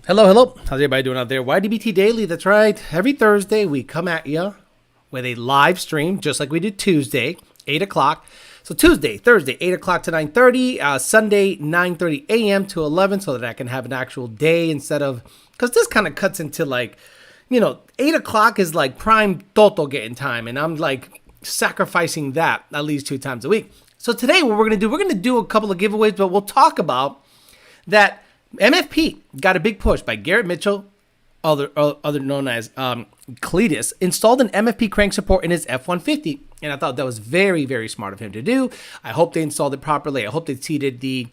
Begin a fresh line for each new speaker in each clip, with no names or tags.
Hello, hello. How's everybody doing out there? YDBT Daily, that's right. Every Thursday, we come at you with a live stream, just like we did Tuesday, 8 o'clock. So Tuesday, Thursday, 8 o'clock to 9:30, Sunday, 9:30 a.m. to 11, so that I can have an actual day instead of, because this kind of cuts into 8 o'clock is like prime Toto getting time, and I'm like sacrificing that at least 2 times a week. So today, what we're going to do a couple of giveaways, but we'll talk about that MFP got a big push by Garrett Mitchell, other known as Cletus, installed an MFP crank support in his F-150. And I thought that was very, very smart of him to do. I hope they installed it properly. I hope they seated the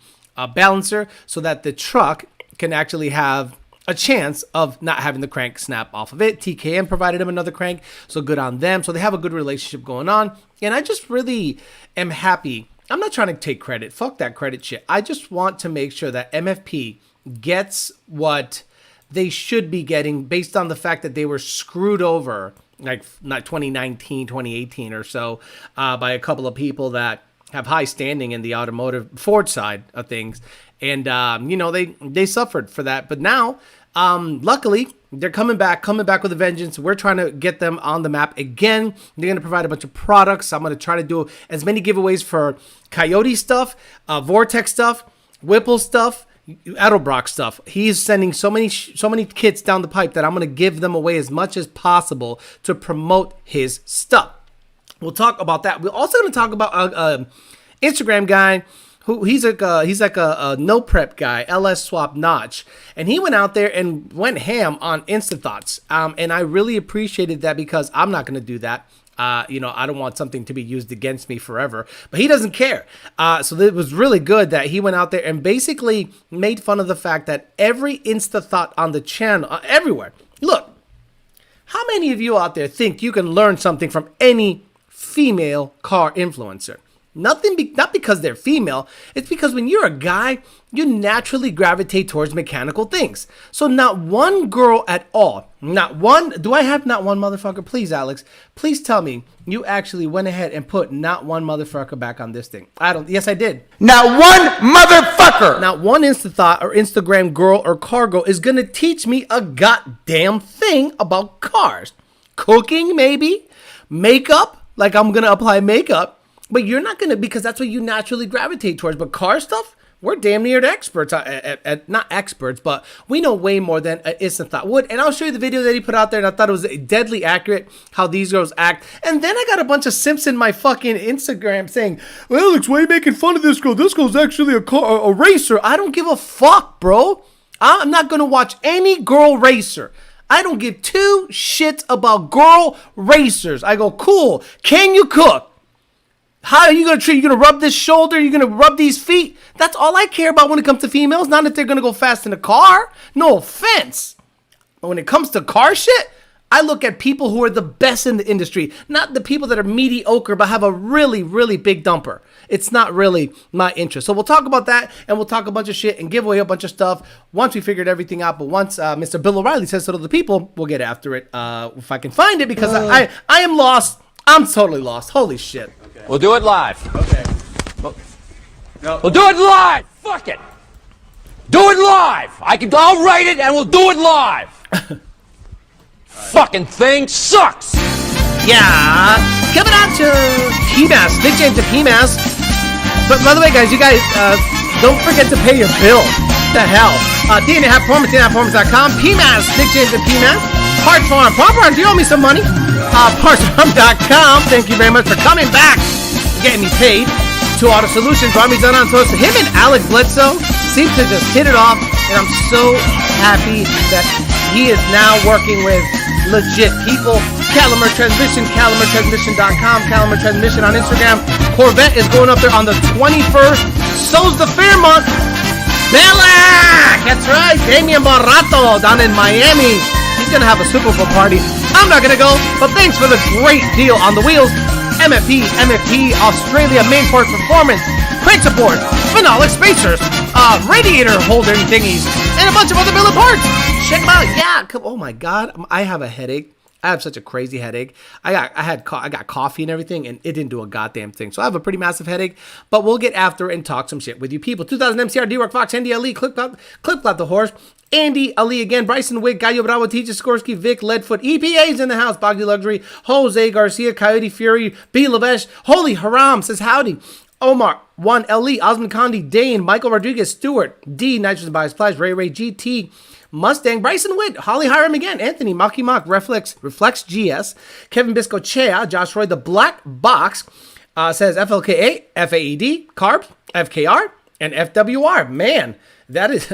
balancer so that the truck can actually have a chance of not having the crank snap off of it. TKM provided him another crank, so good on them. So they have a good relationship going on. And I just really am happy. I'm not trying to take credit. Fuck that credit shit. I just want to make sure that MFP gets what they should be getting based on the fact that they were screwed over like 2019, 2018 or so by a couple of people that have high standing in the automotive Ford side of things. And, they suffered for that. But now, luckily, they're coming back with a vengeance. We're trying to get them on the map again. They're going to provide a bunch of products. I'm going to try to do as many giveaways for Coyote stuff, Vortex stuff, Whipple stuff, Edelbrock stuff. He's sending so many kits down the pipe that I'm going to give them away as much as possible to promote his stuff. We'll talk about that. We're also going to talk about Instagram guy who he's like a no prep guy, LS Swap Notch, and he went out there and went ham on Instathots. And I really appreciated that because I'm not going to do that. I don't want something to be used against me forever, but he doesn't care. So it was really good that he went out there and basically made fun of the fact that every Instathot on the channel, everywhere. Look, how many of you out there think you can learn something from any female car influencer? Not because they're female. It's because when you're a guy, you naturally gravitate towards mechanical things. So not one girl at all, not one. Do I have not one motherfucker? Please, Alex, please tell me you actually went ahead and put not one motherfucker back on this thing. Yes, I did.
Not one motherfucker.
Not one Instathot or Instagram girl or cargo is going to teach me a goddamn thing about cars. Cooking, maybe. Makeup, like I'm going to apply makeup. But you're not going to, because that's what you naturally gravitate towards. But car stuff, we're damn near the experts. Not experts, but we know way more than Instathot would. And I'll show you the video that he put out there, and I thought it was deadly accurate how these girls act. And then I got a bunch of simps in my fucking Instagram saying, well, Alex, why are you making fun of this girl? This girl's actually a racer. I don't give a fuck, bro. I'm not going to watch any girl racer. I don't give 2 shits about girl racers. I go, cool. Can you cook? How are you going to treat? You're going to rub this shoulder? You're going to rub these feet? That's all I care about when it comes to females. Not if they're going to go fast in a car. No offense. But when it comes to car shit, I look at people who are the best in the industry. Not the people that are mediocre but have a really, really big dumper. It's not really my interest. So we'll talk about that, and we'll talk a bunch of shit and give away a bunch of stuff once we figured everything out. But once Mr. Bill O'Reilly says so to the people, we'll get after it if I can find it, because I am lost. I'm totally lost. Holy shit.
Okay. We'll do it live.
Okay.
We'll do it live. Fuck it. Do it live. I'll write it and we'll do it live. Fucking thing sucks.
Yeah. Coming out to PMAS. Big James to PMAS. But by the way, guys, you guys don't forget to pay your bill. What the hell? DNA Performance, DNAperformance.com. PMAS. Big James to PMAS. Parts Farm. Do you owe me some money? PartsFarm.com. Thank you very much for coming back, getting me paid. 2 Auto Solutions. Army's on toast. Him and Alec Bledsoe seem to just hit it off, and I'm so happy that he is now working with legit people. Calimer Transmission, CalimerTransmission.com, Calimer Transmission on Instagram. Corvette is going up there on the 21st. So's the Fairmont. Belak! That's right. Damian Barato down in Miami. He's going to have a Super Bowl party. I'm not going to go, but thanks for the great deal on the wheels. MFP, Australia, main port performance, crate support, phenolic spacers, radiator holder thingies, and a bunch of other billet parts. Check them out. Yeah. Oh my God. I have a headache. I have such a crazy headache. I got coffee and everything, and it didn't do a goddamn thing. So I have a pretty massive headache, but we'll get after it and talk some shit with you people. 2000 MCR, D-Rock, Fox, NDLE, Clip Clop the Horse, Andy, Ali again, Bryson Wick, Gallo Bravo, Teacher Skorsky, Vic, Leadfoot, EPA's in the house, Bogdy Luxury, Jose Garcia, Coyote Fury, B. Lavesh, Holy Haram says howdy. Omar, 1, LE, Osmond Condi, Dane, Michael Rodriguez, Stewart, D, Nitrogen Bias Flash, Ray GT, Mustang, Bryson Witt, Holly Hiram again, Anthony, Maki Mock, Reflex GS, Kevin Bisco Chea, Josh Roy, The Black Box, says FLKA, FAED, Carb, FKR, and FWR. Man, that is,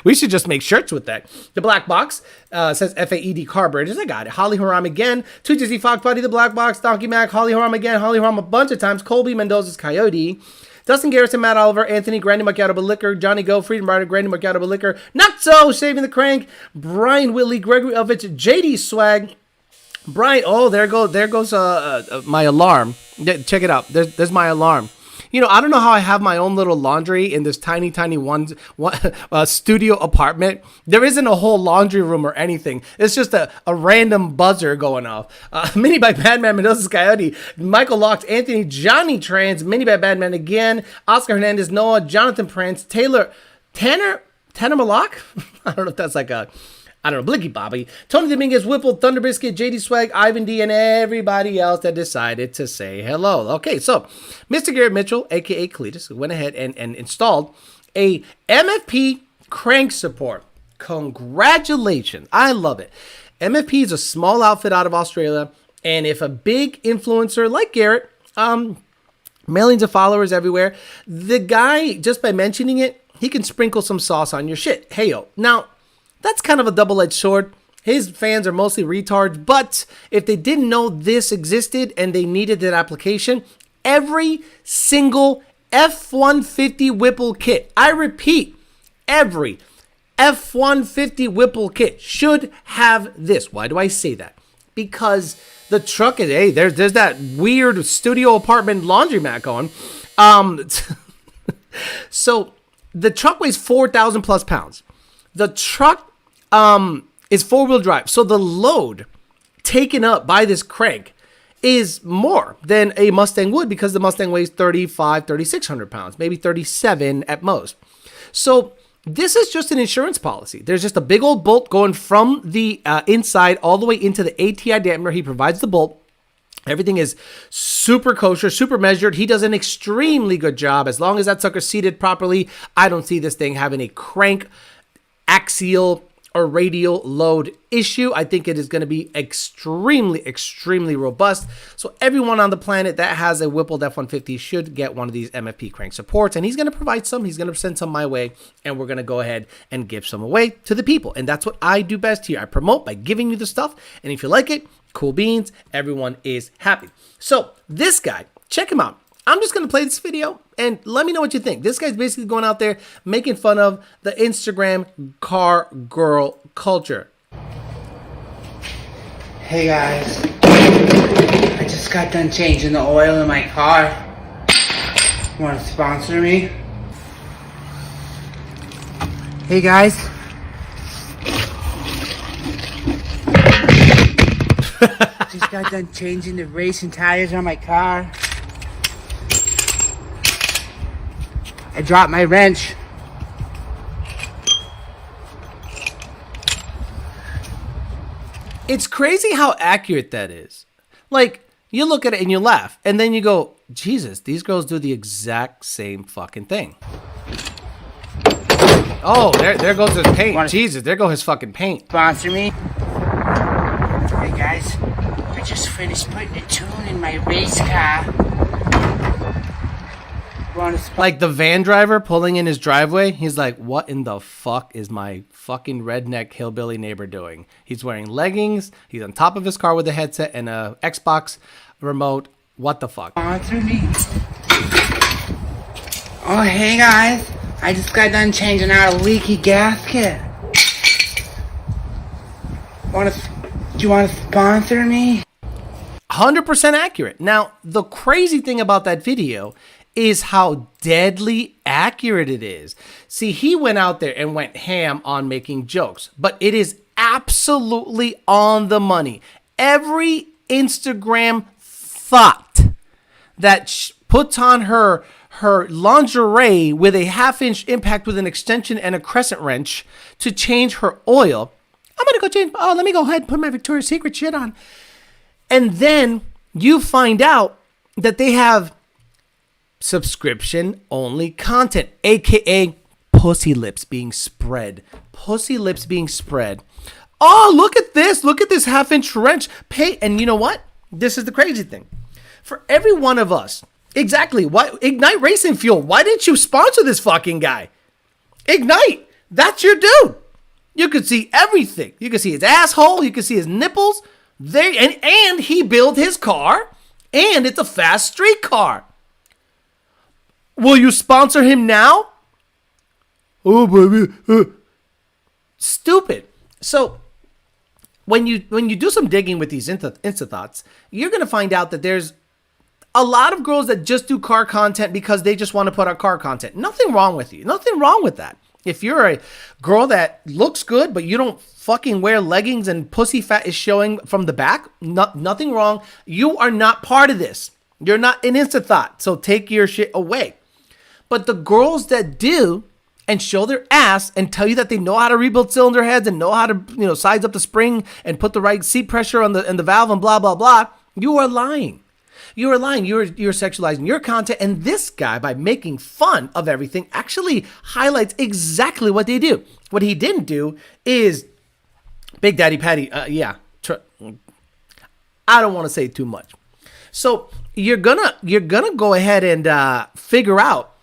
we should just make shirts with that. The Black Box says FAED Carburetors. I got it. Holly Haram again. 2GZ Fox Buddy, The Black Box, Donkey Mac, Holly Haram again, Holly Haram a bunch of times, Colby Mendoza's Coyote, Dustin Garrison, Matt Oliver, Anthony, Granny Macchiato Liquor, Johnny Go, Freedom Rider, Granny Macchiato Liquor, Not So, Saving the Crank, Brian Whitley, Gregory Elvich, JD Swag, Brian, oh, there goes my alarm. Check it out. There's my alarm. You know, I don't know how I have my own little laundry in this tiny one studio apartment. There isn't a whole laundry room or anything. It's just a random buzzer going off. Mini by Batman, Mendoza's Coyote, Michael Locks, Anthony, Johnny Trans, Mini by Batman again, Oscar Hernandez, Noah, Jonathan Prince, Tanner Malak? I don't know if that's like a... I don't know, Blicky Bobby, Tony Dominguez, Whipple, Thunder Biscuit, JD Swag, Ivan D, and everybody else that decided to say hello. Okay, so Mr. Garrett Mitchell, a.k.a. Cletus, went ahead and installed a MFP crank support. Congratulations. I love it. MFP is a small outfit out of Australia, and if a big influencer like Garrett, millions of followers everywhere, the guy, just by mentioning it, he can sprinkle some sauce on your shit. Hey, yo. Now, that's kind of a double-edged sword. His fans are mostly retards, but if they didn't know this existed and they needed that application, every single F-150 Whipple kit, I repeat, every F-150 Whipple kit should have this. Why do I say that? Because the truck is, hey, there's that weird studio apartment laundromat going. So the truck weighs 4,000 plus pounds. The truck is four-wheel drive. So the load taken up by this crank is more than a Mustang would, because the Mustang weighs 3,600 pounds, maybe 37 at most. So this is just an insurance policy. There's just a big old bolt going from the inside all the way into the ATI dampener. He provides the bolt. Everything is super kosher, super measured. He does an extremely good job. As long as that sucker's seated properly, I don't see this thing having a crank axial or radial load issue. I think it is going to be extremely robust. So everyone on the planet that has a Whipple F-150 should get one of these MFP crank supports, and he's going to provide some. He's going to send some my way, and we're going to go ahead and give some away to the people. And that's what I do best here. I promote by giving you the stuff, and if you like it, cool beans. Everyone is happy. So this guy, check him out. I'm just going to play this video and let me know what you think. This guy's basically going out there making fun of the Instagram car girl culture.
Hey guys, I just got done changing the oil in my car. Want to sponsor me? Hey guys. Just got done changing the racing tires on my car. I dropped my wrench.
It's crazy how accurate that is. Like, you look at it and you laugh, and then you go, Jesus, these girls do the exact same fucking thing. Oh, there goes his paint. Jesus, there goes his fucking paint.
Sponsor me. Hey guys, I just finished putting a tune in my race car.
Like the van driver pulling in his driveway, he's like, what in the fuck is my fucking redneck hillbilly neighbor doing? He's wearing leggings, he's on top of his car with a headset and a Xbox remote. What the fuck?
Sponsor me. Oh, hey guys, I just got done changing out a leaky gasket. Do you want to sponsor me?
100% accurate. Now, the crazy thing about that video is how deadly accurate it is. See, he went out there and went ham on making jokes, but it is absolutely on the money. Every Instagram thought that puts on her her lingerie with a 1/2-inch impact with an extension and a crescent wrench to change her oil. I'm going to go change. Oh, let me go ahead and put my Victoria's Secret shit on. And then you find out that they have subscription only content, aka pussy lips being spread. Pussy lips being spread. Oh, look at this. Look at this 1/2-inch wrench. Pay. And you know what? This is the crazy thing. For every one of us, exactly. Why Ignite Racing Fuel? Why didn't you sponsor this fucking guy? Ignite. That's your dude. You could see everything. You could see his asshole. You could see his nipples. There and he built his car, and it's a fast street car. Will you sponsor him now? Oh, baby. Stupid. So when you do some digging with these Instathots, you're going to find out that there's a lot of girls that just do car content because they just want to put out car content. Nothing wrong with you. Nothing wrong with that. If you're a girl that looks good, but you don't fucking wear leggings and pussy fat is showing from the back, nothing wrong. You are not part of this. You're not an Instathot. So take your shit away. But the girls that do and show their ass and tell you that they know how to rebuild cylinder heads and know how to, size up the spring and put the right seat pressure on the valve and blah, blah, blah, you are lying. You are lying. You're sexualizing your content. And this guy, by making fun of everything, actually highlights exactly what they do. What he didn't do is Big Daddy Patty. I don't want to say too much. So you're gonna go ahead and figure out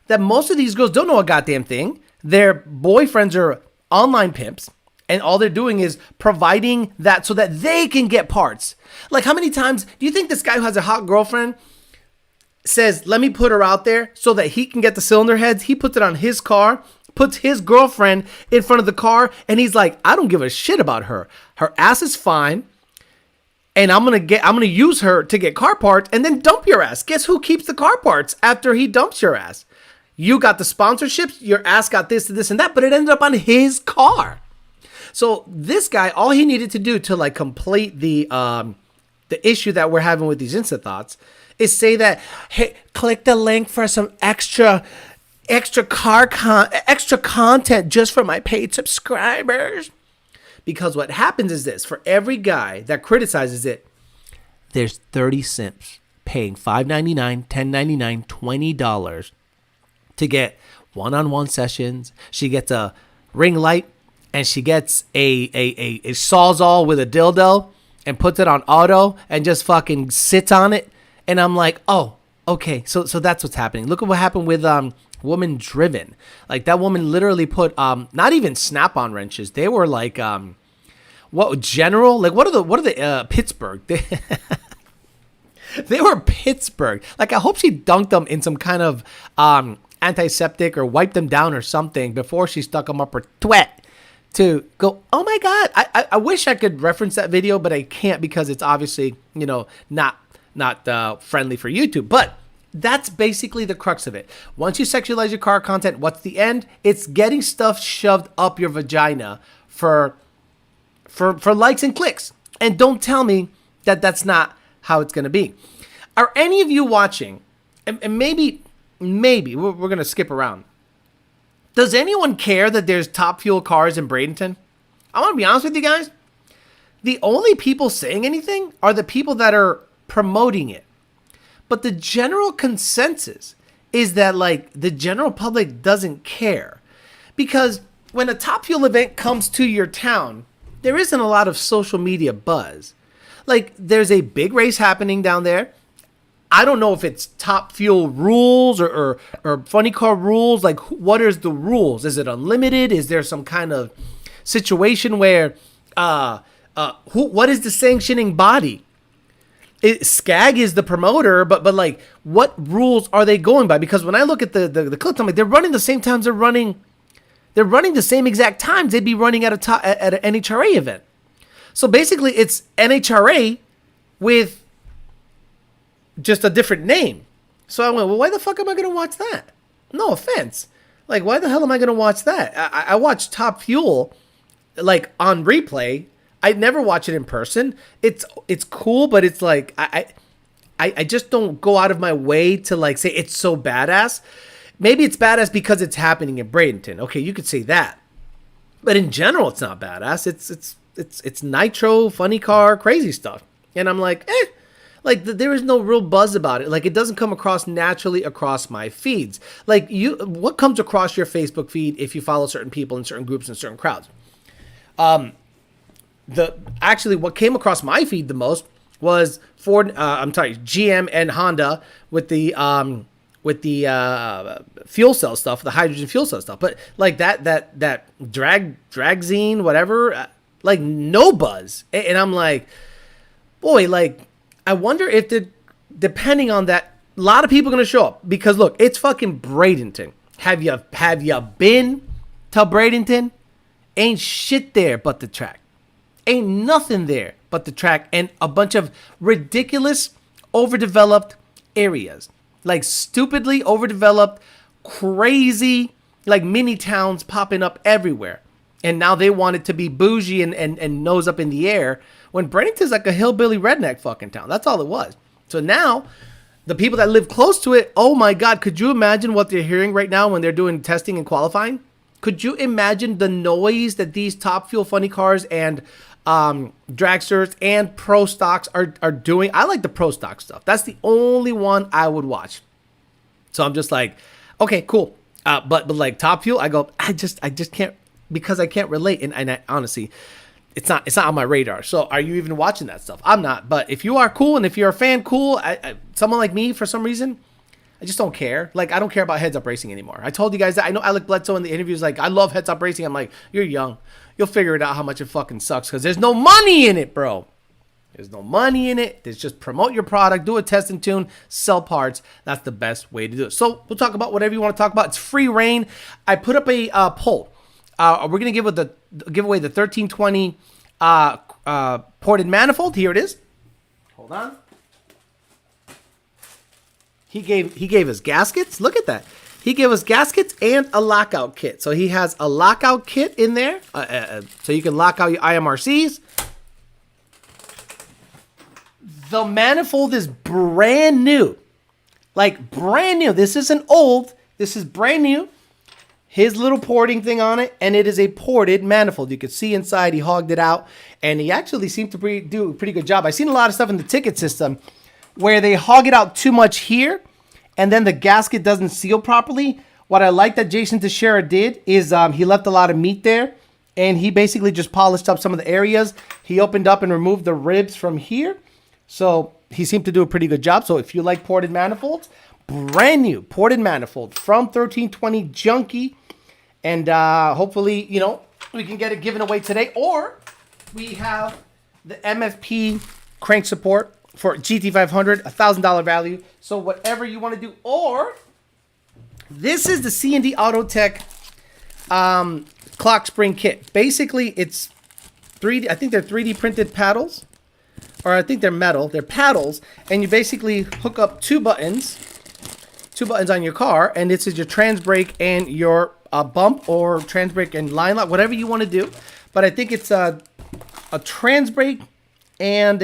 that most of these girls don't know a goddamn thing. Their boyfriends are online pimps, and all they're doing is providing that so that they can get parts. Like, how many times do you think this guy who has a hot girlfriend says, let me put her out there so that he can get the cylinder heads? He puts it on his car, puts his girlfriend in front of the car, and he's like, I don't give a shit about her. Her ass is fine. And I'm gonna use her to get car parts and then dump your ass. Guess who keeps the car parts after he dumps your ass? You got the sponsorships, your ass got this and that, but it ended up on his car. So this guy, all he needed to do to complete the issue that we're having with these Instathots is say that, hey, click the link for some extra content just for my paid subscribers. Because what happens is this: for every guy that criticizes it, there's 30 simps paying $5.99, $10.99, $20 to get one-on-one sessions. She gets a ring light, and she gets a Sawzall with a dildo and puts it on auto and just fucking sits on it. And I'm like, oh, okay, so that's what's happening. Look at what happened with Woman Driven. Like, that woman literally put not even snap-on wrenches. They were like General? Like, what are the Pittsburgh? They were Pittsburgh. Like, I hope she dunked them in some kind of antiseptic or wiped them down or something before she stuck them up her twat to go, oh my God. I wish I could reference that video, but I can't because it's obviously, not friendly for YouTube. But that's basically the crux of it. Once you sexualize your car content, what's the end? It's getting stuff shoved up your vagina for likes and clicks. And don't tell me that that's not how it's going to be. Are any of you watching, and maybe we're going to skip around. Does anyone care that there's Top Fuel cars in Bradenton? I want to be honest with you guys. The only people saying anything are the people that are promoting it. But the general consensus is that, the general public doesn't care. Because when a Top Fuel event comes to your town, there isn't a lot of social media buzz. There's a big race happening down there. I don't know if it's Top Fuel rules or funny car rules. What is the rules? Is it unlimited? Is there some kind of situation where what is the sanctioning body? SCAG is the promoter, but what rules are they going by? Because when I look at the clips, I'm like, they're running the same times they're running the same exact times they'd be running at an NHRA event. So basically, it's NHRA with just a different name. So I went, well, why the fuck am I going to watch that? No offense. Why the hell am I going to watch that? I watch Top Fuel, on replay. I never watch it in person. It's cool, but it's I I just don't go out of my way to like say it's so badass. Maybe it's badass because it's happening in Bradenton. Okay, you could say that. But in general, it's not badass. It's nitro, funny car, crazy stuff. And I'm like, like there is no real buzz about it. Like it doesn't come across naturally across my feeds. Like what comes across your Facebook feed if you follow certain people in certain groups and certain crowds? What came across my feed the most was GM and Honda with the fuel cell stuff, the hydrogen fuel cell stuff. But like that dragzine, whatever, like no buzz. And I'm like, boy, like I wonder if depending on that, a lot of people are gonna show up because look, it's fucking Bradenton. Have you been to Bradenton? Ain't shit there but the track. Ain't nothing there but the track and a bunch of ridiculous, overdeveloped areas. Like stupidly overdeveloped, crazy, like mini towns popping up everywhere. And now they want it to be bougie and nose up in the air when Bradenton's like a hillbilly redneck fucking town. That's all it was. So now the people that live close to it, oh my God, could you imagine what they're hearing right now when they're doing testing and qualifying? Could you imagine the noise that these top fuel funny cars and dragsters and pro stocks are doing? I like the pro stock stuff. That's the only one I would watch. So I'm just like, okay, cool. But like top fuel, I go, I just can't, because I can't relate. And I honestly, it's not on my radar. So are you even watching that stuff? I'm not. But if you are, cool. And if you're a fan, cool. Someone like me, for some reason, I just don't care. Like, I don't care about Heads Up Racing anymore. I told you guys that. I know Alec Bledsoe in the interviews like, I love Heads Up Racing. I'm like, you're young. You'll figure it out how much it fucking sucks because there's no money in it, bro. There's no money in it. There's just promote your product, do a test and tune, sell parts. That's the best way to do it. So we'll talk about whatever you want to talk about. It's free reign. I put up a poll. We're going to give away the 1320 ported manifold. Here it is. Hold on. He gave us gaskets. Look at that. He gave us gaskets and a lockout kit. So he has a lockout kit in there. So you can lock out your IMRCs. The manifold is brand new. Like brand new. This isn't old. This is brand new. His little porting thing on it. And it is a ported manifold. You can see inside. He hogged it out. And he actually seemed to do a pretty good job. I've seen a lot of stuff in the ticket system where they hog it out too much here, and then the gasket doesn't seal properly. What I like that Jason Teixeira did is he left a lot of meat there, and he basically just polished up some of the areas. He opened up and removed the ribs from here, so he seemed to do a pretty good job. So if you like ported manifolds, brand new ported manifold from 1320 Junkie, and hopefully, you know, we can get it given away today, or we have the MFP crank support for GT500, $1,000 value. So whatever you want to do, or this is the C&D Autotech clock spring kit. Basically, it's 3D. I think they're 3D printed paddles, or I think they're metal. They're paddles, and you basically hook up two buttons on your car, and this is your trans brake and your bump, or trans brake and line lock, whatever you want to do. But I think it's a trans brake and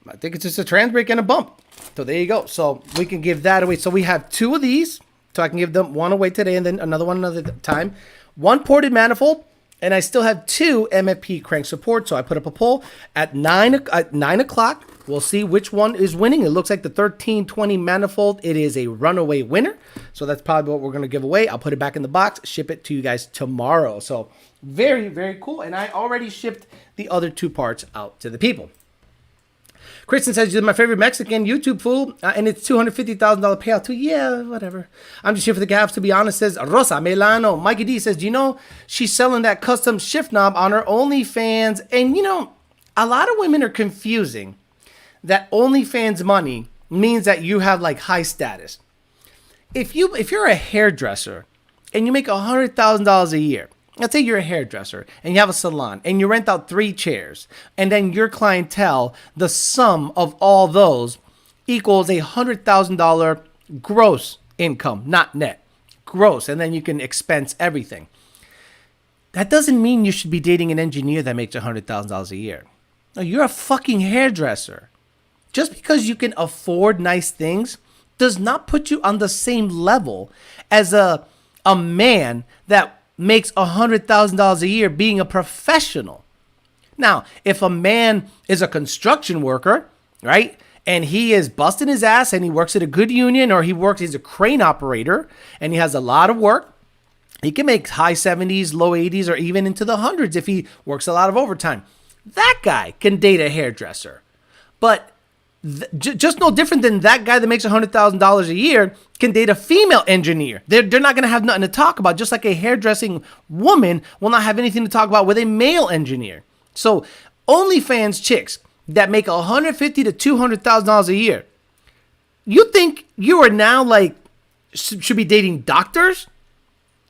I think it's just a trans brake and a bump. So there you go. So we can give that away. So we have two of these. So I can give them one away today and then another one another time. One ported manifold. And I still have two MFP crank support. So I put up a poll at 9 o'clock. We'll see which one is winning. It looks like the 1320 manifold. It is a runaway winner. So that's probably what we're going to give away. I'll put it back in the box, ship it to you guys tomorrow. So very, very cool. And I already shipped the other two parts out to the people. Kristen says, you're my favorite Mexican YouTube fool, and it's $250,000 payout too. Yeah, whatever. I'm just here for the gaps, to be honest, says Rosa Melano. Mikey D says, do you know she's selling that custom shift knob on her OnlyFans? And, you know, a lot of women are confusing that OnlyFans money means that you have, like, high status. If you're a hairdresser and you make $100,000 a year, let's say you're a hairdresser and you have a salon and you rent out 3 chairs, and then your clientele, the sum of all those equals $100,000 gross income, not net, gross. And then you can expense everything. That doesn't mean you should be dating an engineer that makes $100,000 a year. No, you're a fucking hairdresser. Just because you can afford nice things does not put you on the same level as a man that makes $100,000 a year being a professional. Now, if a man is a construction worker, right, and he is busting his ass and he works at a good union, or he's a crane operator and he has a lot of work, he can make high 70s, low 80s, or even into the hundreds if he works a lot of overtime. That guy can date a hairdresser. But just no different than that guy that makes $100,000 a year can date a female engineer. They're not going to have nothing to talk about, just like a hairdressing woman will not have anything to talk about with a male engineer. So OnlyFans chicks that make $150,000 to $200,000 a year, you think you are now like should be dating doctors?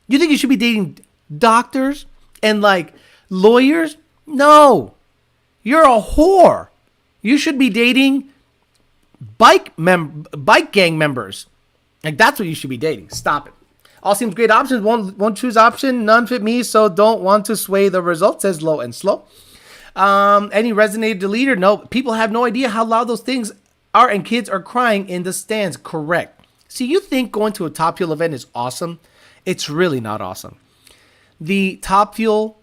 You think you should be dating doctors and like lawyers? No, you're a whore. You should be dating bike gang members. Like, that's what you should be dating. Stop it. All seems great options. Won't choose option. None fit me, so don't want to sway the results, says Low and Slow. Any resonated deleter? No. People have no idea how loud those things are, and kids are crying in the stands. Correct. See, you think going to a Top Fuel event is awesome? It's really not awesome. The Top Fuel,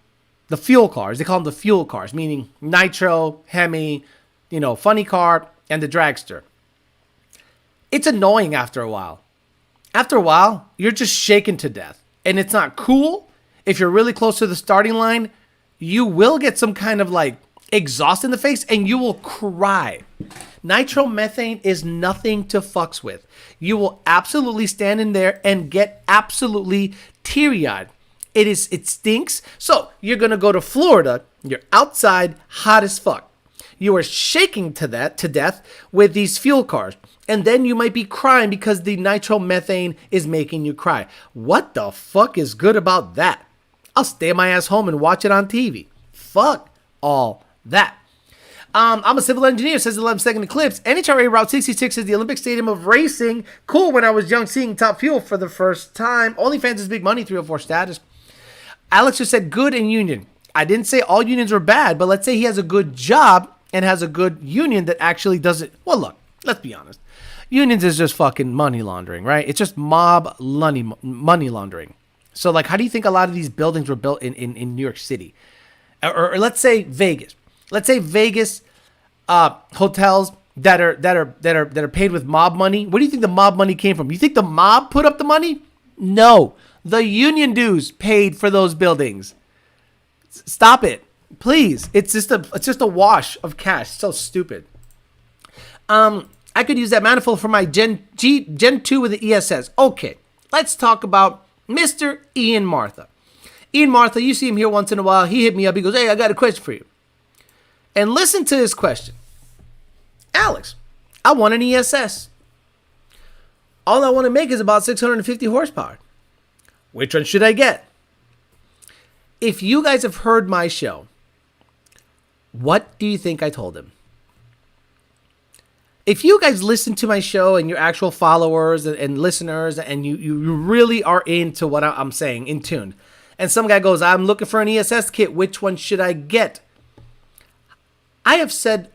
the fuel cars, they call them the fuel cars, meaning Nitro, Hemi, funny car, and the dragster. It's annoying after a while. After a while, you're just shaken to death. And it's not cool. If you're really close to the starting line, you will get some kind of like exhaust in the face and you will cry. Nitromethane is nothing to fucks with. You will absolutely stand in there and get absolutely teary-eyed. It stinks. So you're going to go to Florida. You're outside, hot as fuck. You are shaking to death with these fuel cars. And then you might be crying because the nitromethane is making you cry. What the fuck is good about that? I'll stay my ass home and watch it on TV. Fuck all that. I'm a civil engineer, says 11-second eclipse. NHRA Route 66 is the Olympic Stadium of racing. Cool when I was young seeing Top Fuel for the first time. OnlyFans is big money, 304 status. Alex just said good and union. I didn't say all unions are bad, but let's say he has a good job and has a good union that actually does it. Well, look, let's be honest. Unions is just fucking money laundering, right? It's just mob money laundering. So, like, how do you think a lot of these buildings were built in New York City? Or let's say Vegas. Let's say Vegas hotels that are paid with mob money. Where do you think the mob money came from? You think the mob put up the money? No, the union dues paid for those buildings. Stop it, please. It's just a wash of cash. So stupid. I could use that manifold for my Gen 2 with the ESS. Okay, let's talk about Mr. Ian Martha. Ian Martha, you see him here once in a while. He hit me up. He goes, hey, I got a question for you. And listen to this question. Alex, I want an ESS. All I want to make is about 650 horsepower. Which one should I get? If you guys have heard my show, what do you think I told him? If you guys listen to my show and you're actual followers and listeners and you really are into what I'm saying, in tune, and some guy goes, I'm looking for an ESS kit, which one should I get? I have said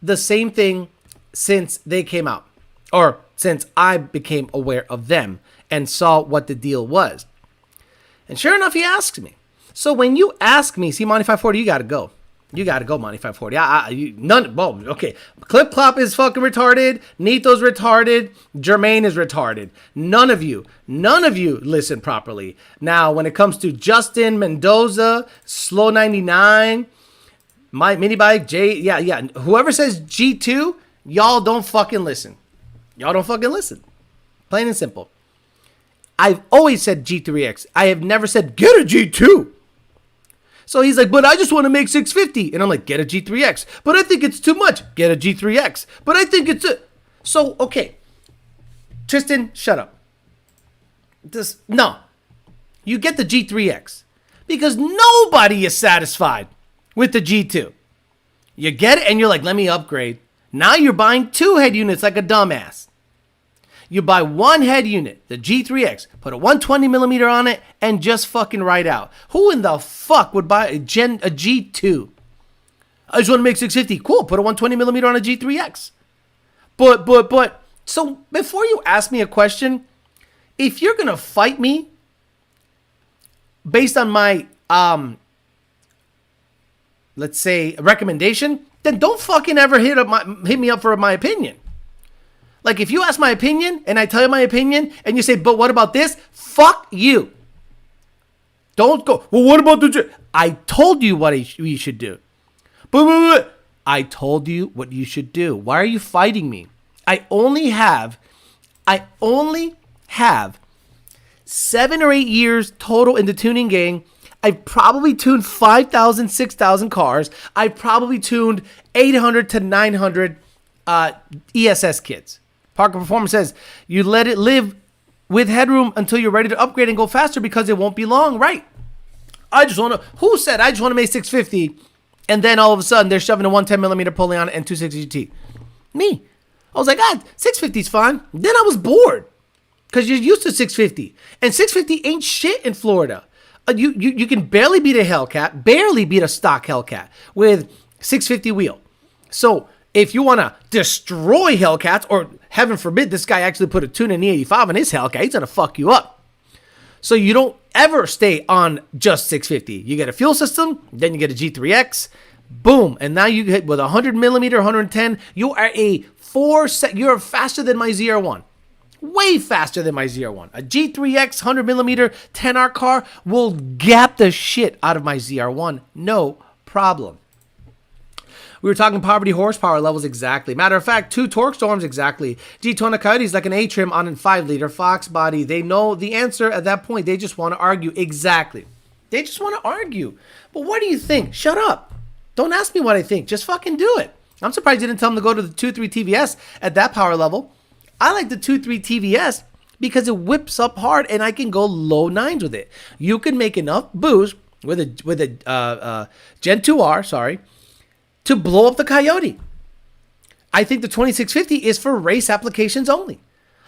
the same thing since they came out, or since I became aware of them and saw what the deal was. And sure enough, he asks me. So when you ask me, see, Monty 540, you got to go. You got to go, Monty 540. Okay. Clip Clop is fucking retarded. Nito's retarded. Jermaine is retarded. None of you listen properly. Now, when it comes to Justin, Mendoza, Slow 99, my mini bike, whoever says G2, y'all don't fucking listen. Y'all don't fucking listen. Plain and simple. I've always said G3X. I have never said, get a G2. So he's like, but I just want to make 650. And I'm like, get a G3X. But I think it's too much. Get a G3X. But I think it's So, okay. Tristan, shut up. No. You get the G3X. Because nobody is satisfied with the G2. You get it and you're like, let me upgrade. Now you're buying 2 head units like a dumbass. You buy 1 head unit, the G3X, put a 120 millimeter on it, and just fucking ride out. Who in the fuck would buy a G2? I just want to make 650. Cool, put a 120 millimeter on a G3X. But. So before you ask me a question, if you're gonna fight me based on my let's say recommendation, then don't fucking ever hit me up for my opinion. Like if you ask my opinion and I tell you my opinion and you say, but what about this? Fuck you. Don't go, well, what about the... I told you what you should do. But I told you what you should do. Why are you fighting me? I only have 7 or 8 years total in the tuning game. I've probably tuned 5,000, 6,000 cars. I've probably tuned 800 to 900 ESS kits. Parker Performance says, you let it live with headroom until you're ready to upgrade and go faster because it won't be long. Right. Who said I just want to make 650 and then all of a sudden they're shoving a 110mm pulley on it and 260 GT? Me. I was like, 650 is fine. Then I was bored because you're used to 650 and 650 ain't shit in Florida. You can barely beat a Hellcat, barely beat a stock Hellcat with 650 wheel. So if you want to destroy Hellcats, or heaven forbid this guy actually put a tune in the 85 on his Hellcat, he's going to fuck you up. So you don't ever stay on just 650. You get a fuel system, then you get a G3X, boom. And now you hit with 100mm, 110, you are you're faster than my ZR1. Way faster than my ZR1. A G3X 100mm 10R car will gap the shit out of my ZR1. No problem. We were talking poverty horsepower levels exactly. Matter of fact, 2 torque storms exactly. G200 Coyotes like an A-trim on a 5-liter Fox body. They know the answer at that point. They just want to argue. Exactly. They just want to argue. But what do you think? Shut up. Don't ask me what I think. Just fucking do it. I'm surprised you didn't tell them to go to the 2.3 TVS at that power level. I like the 2.3 TVS because it whips up hard and I can go low 9s with it. You can make enough boost with a Gen 2R, to blow up the Coyote. I think the 2650 is for race applications only.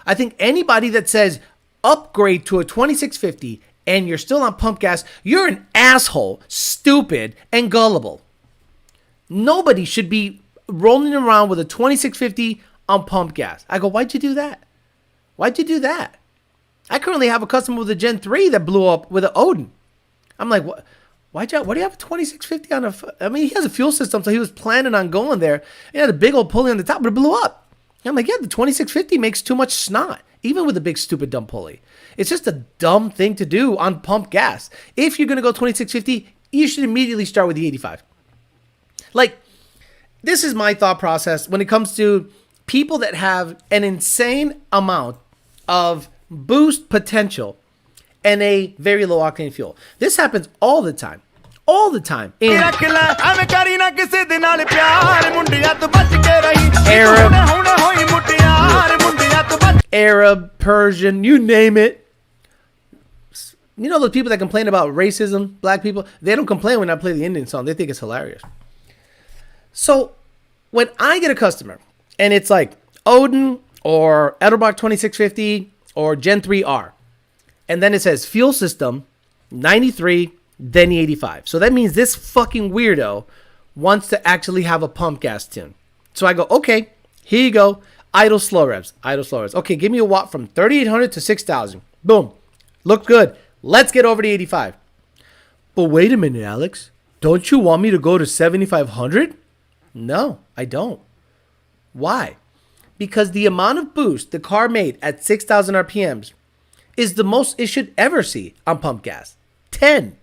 I think anybody that says upgrade to a 2650 and you're still on pump gas, you're an asshole, stupid, and gullible. Nobody should be rolling around with a 2650 on pump gas. I go, why'd you do that? Why'd you do that? I currently have a customer with a Gen 3 that blew up with an Odin. I'm like, what? Why do you have a 2650 on a... I mean, he has a fuel system, so he was planning on going there. He had a big old pulley on the top, but it blew up. And I'm like, yeah, the 2650 makes too much snot, even with a big, stupid, dumb pulley. It's just a dumb thing to do on pump gas. If you're going to go 2650, you should immediately start with the 85. Like, this is my thought process when it comes to people that have an insane amount of boost potential and a very low octane fuel. This happens all the time. All the time. In Arab, Persian, you name it. You know those people that complain about racism, black people? They don't complain when I play the Indian song. They think it's hilarious. So when I get a customer and it's like Odin or Edelbrock 2650 or Gen 3R, and then it says fuel system 93, then the 85. So that means this fucking weirdo wants to actually have a pump gas tune. So I go, okay, here you go. Idle slow revs. Okay, give me a watt from 3,800 to 6,000. Boom. Look good. Let's get over to 85. But wait a minute, Alex. Don't you want me to go to 7,500? No, I don't. Why? Because the amount of boost the car made at 6,000 RPMs is the most it should ever see on pump gas. 10.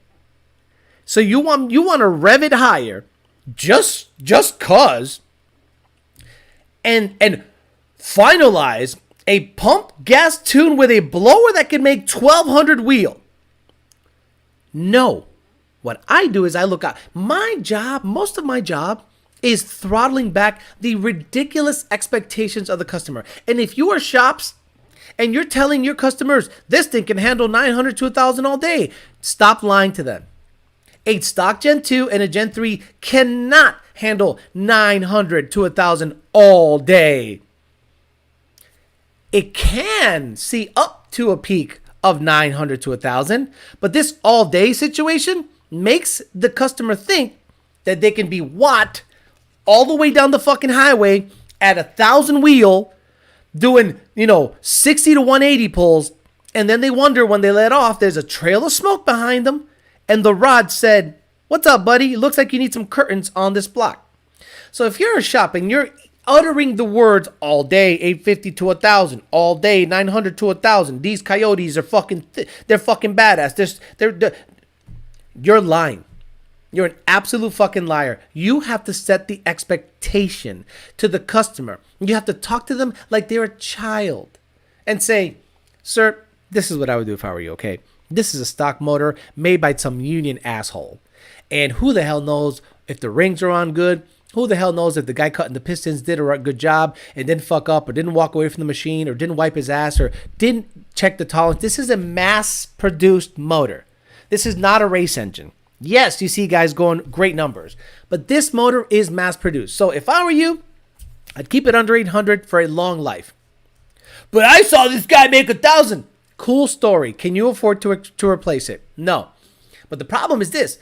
So you want to rev it higher just cause and finalize a pump gas tune with a blower that can make 1,200 wheel. No. What I do is I look out. Most of my job is throttling back the ridiculous expectations of the customer. And if you are shops and you're telling your customers this thing can handle 900 to 1,000 all day, stop lying to them. A stock Gen 2 and a Gen 3 cannot handle 900 to 1,000 all day. It can see up to a peak of 900 to 1,000, but this all day situation makes the customer think that they can be watt all the way down the fucking highway at 1,000 wheel doing, 60 to 180 pulls. And then they wonder when they let off, there's a trail of smoke behind them. And the rod said, "What's up, buddy? It looks like you need some curtains on this block." So if you're a shop and you're uttering the words all day, 850 to 1,000, all day, 900 to 1,000, these coyotes are they're fucking badass. You're lying. You're an absolute fucking liar. You have to set the expectation to the customer. You have to talk to them like they're a child and say, "Sir, this is what I would do if I were you, okay? This is a stock motor made by some union asshole. And who the hell knows if the rings are on good? Who the hell knows if the guy cutting the pistons did a good job and didn't fuck up or didn't walk away from the machine or didn't wipe his ass or didn't check the tolerance? This is a mass-produced motor. This is not a race engine. Yes, you see guys going great numbers, but this motor is mass-produced. So if I were you, I'd keep it under 800 for a long life." "But I saw this guy make 1,000. Cool story. Can you afford to replace it? No. But the problem is this.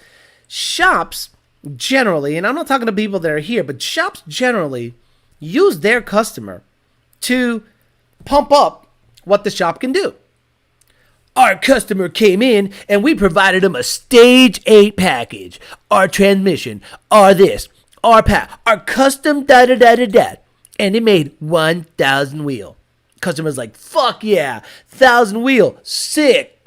Shops generally, and I'm not talking to people that are here, but shops generally use their customer to pump up what the shop can do. "Our customer came in and we provided him a stage 8 package. Our transmission, our this, our our custom da-da-da-da-da. And it made 1,000 wheel." Customer's like, "Fuck yeah, 1,000 wheel, sick.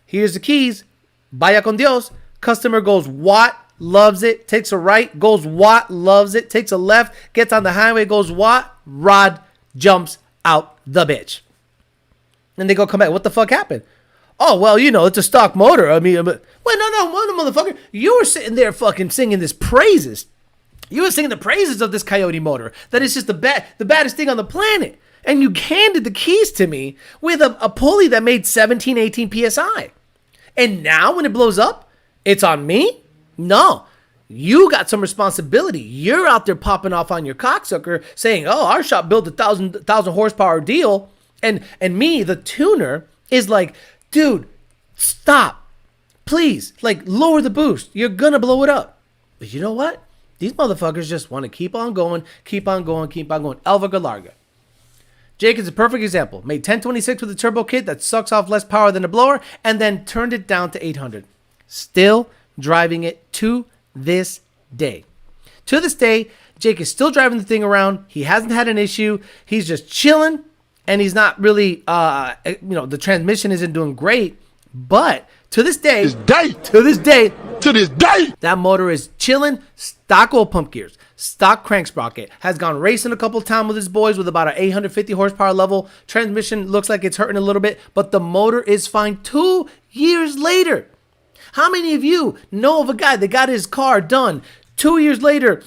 Here's the keys. Vaya con Dios." Customer goes, "What?" Loves it. Takes a right, goes what? Loves it. Takes a left, gets on the highway, goes what? Rod jumps out the bitch. And they go come back. "What the fuck happened?" "Oh, well, it's a stock motor. I mean, no, motherfucker. You were sitting there fucking singing this praises. You were singing the praises of this Coyote motor. That is just the baddest thing on the planet. And you handed the keys to me with a pulley that made 17, 18 PSI. And now when it blows up, it's on me? No. You got some responsibility. You're out there popping off on your cocksucker saying, 'Oh, our shop built a 1,000 horsepower deal.' And me, the tuner, is like, 'Dude, stop. Please, lower the boost. You're going to blow it up.' But you know what? These motherfuckers just want to keep on going, keep on going, keep on going. Elva Galarga. Jake is a perfect example. Made 1026 with a turbo kit that sucks off less power than a blower and then turned it down to 800. Still driving it to this day. To this day, Jake is still driving the thing around. He hasn't had an issue. He's just chilling, and he's not really, the transmission isn't doing great. But to this day, that motor is chilling. Stock oil pump gears, stock crank sprocket. Has gone racing a couple times with his boys with about an 850 horsepower level. Transmission looks like it's hurting a little bit, but the motor is fine 2 years later. How many of you know of a guy that got his car done 2 years later,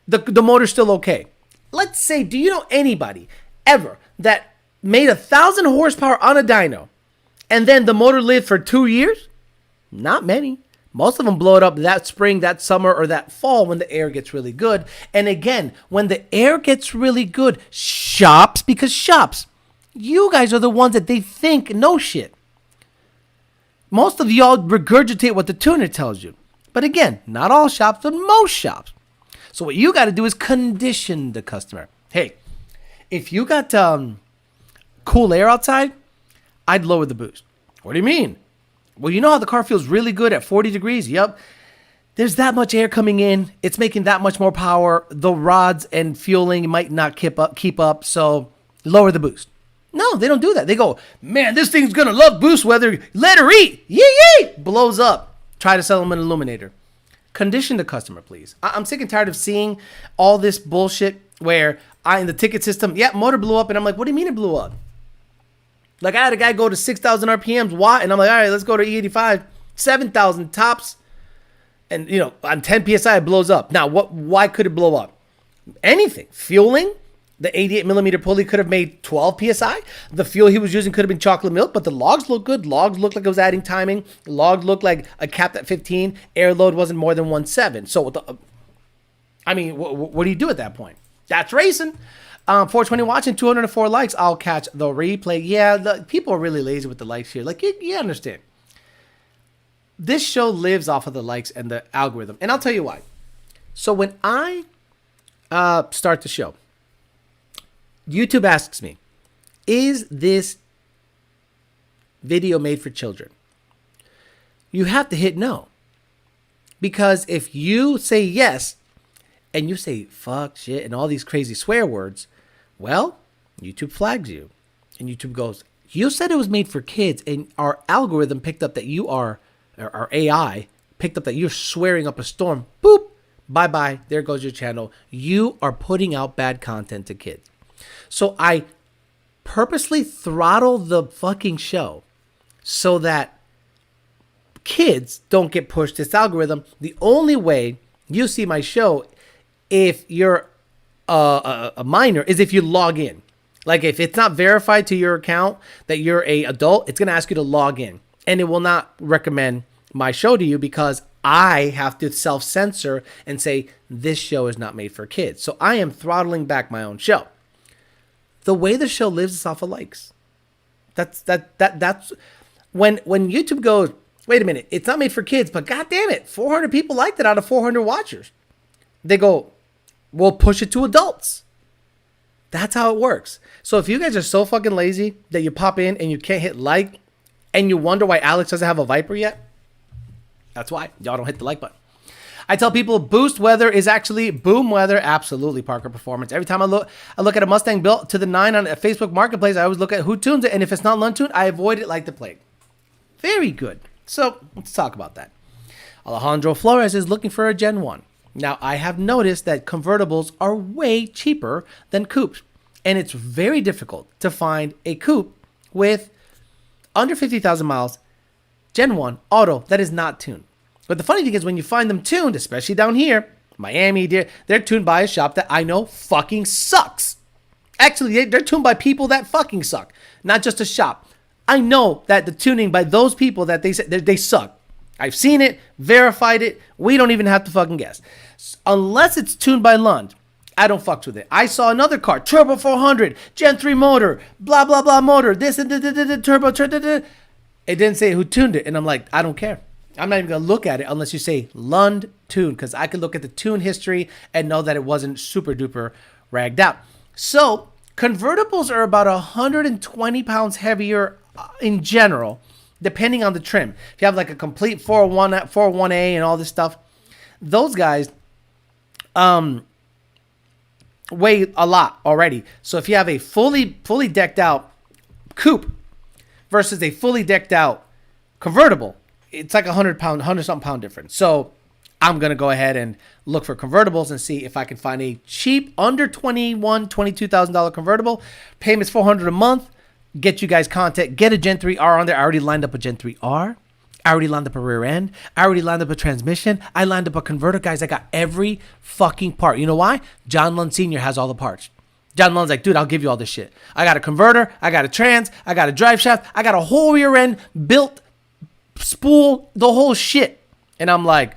the motor's still okay? Let's say, do you know anybody ever that made 1,000 horsepower on a dyno and then the motor lived for 2 years? Not many. Most of them blow it up that spring, that summer, or that fall when the air gets really good. And again, when the air gets really good, shops, you guys are the ones that they think know shit. Most of y'all regurgitate what the tuner tells you. But again, not all shops, but most shops. So what you got to do is condition the customer. Hey, if you got cool air outside, I'd lower the boost. What do you mean? Well, you know how the car feels really good at 40 degrees? Yep. There's that much air coming in. It's making that much more power. The rods and fueling might not keep up, so lower the boost. No, they don't do that. They go, "Man, this thing's going to love boost weather. Let her eat. Yee! Blows up. Try to sell them an illuminator." Condition the customer, please. I'm sick and tired of seeing all this bullshit where in the ticket system, motor blew up, and I'm like, what do you mean it blew up? I had a guy go to 6,000 RPMs, watt, and I'm like, all right, let's go to E85, 7,000 tops, and on 10 PSI it blows up. Now, why could it blow up? Anything. Fueling, the 88 millimeter pulley could have made 12 PSI. The fuel he was using could have been chocolate milk, but the logs look good. Logs looked like it was adding timing. Logs looked like a capped at 15. Air load wasn't more than 1.7. So, what do you do at that point? That's racing. 420 watching, 204 likes. I'll catch the replay. Yeah, people are really lazy with the likes here. You understand. This show lives off of the likes and the algorithm. And I'll tell you why. So when I start the show, YouTube asks me, is this video made for children? You have to hit no. Because if you say yes, and you say fuck, shit, and all these crazy swear words, well, YouTube flags you. And YouTube goes, you said it was made for kids, and our algorithm picked up that you are, or our AI picked up that you're swearing up a storm. Boop. Bye-bye. There goes your channel. You are putting out bad content to kids. So I purposely throttle the fucking show so that kids don't get pushed this algorithm. The only way you see my show, if you're a minor, is if you log in. Like if it's not verified to your account that you're a adult, it's going to ask you to log in, and it will not recommend my show to you because I have to self-censor and say this show is not made for kids. So I am throttling back my own show. The way the show lives is off of likes. That's when YouTube goes, wait a minute, it's not made for kids, but god damn it, 400 people liked it out of 400 watchers. They go, we'll push it to adults. That's how it works. So if you guys are so fucking lazy that you pop in and you can't hit like and you wonder why Alex doesn't have a Viper yet, that's why y'all don't hit the like button. I tell people boost weather is actually boom weather. Absolutely, Parker Performance. Every time I look at a Mustang built to the 9 on a Facebook Marketplace, I always look at who tunes it, and if it's not Lund tuned, I avoid it like the plague. Very good. So let's talk about that. Alejandro Flores is looking for a Gen 1. Now, I have noticed that convertibles are way cheaper than coupes, and it's very difficult to find a coupe with under 50,000 miles, Gen 1 auto that is not tuned. But the funny thing is when you find them tuned, especially down here, Miami, they're tuned by a shop that I know fucking sucks. Actually, they're tuned by people that fucking suck, not just a shop. I know that the tuning by those people that they suck. I've seen it, verified it. We don't even have to fucking guess. Unless it's tuned by Lund, I don't fucks with it. I saw another car, Turbo 400, Gen 3 motor, blah, blah, blah motor, this and turbo. It didn't say who tuned it. And I'm like, I don't care. I'm not even going to look at it unless you say Lund tune, because I could look at the tune history and know that it wasn't super duper ragged out. So convertibles are about 120 pounds heavier in general, depending on the trim. If you have like a complete 401A and all this stuff, those guys weigh a lot already. So if you have a fully decked out coupe versus a fully decked out convertible, it's like 100 something pound difference. So I'm going to go ahead and look for convertibles and see if I can find a cheap under $22,000 convertible. Payments $400 a month. Get you guys content. Get a Gen 3R on there. I already lined up a Gen 3R. I already lined up a rear end. I already lined up a transmission. I lined up a converter. Guys, I got every fucking part. You know why? John Lund Sr. has all the parts. John Lund's like, dude, I'll give you all this shit. I got a converter. I got a trans. I got a drive shaft. I got a whole rear end built, spool, the whole shit. And I'm like,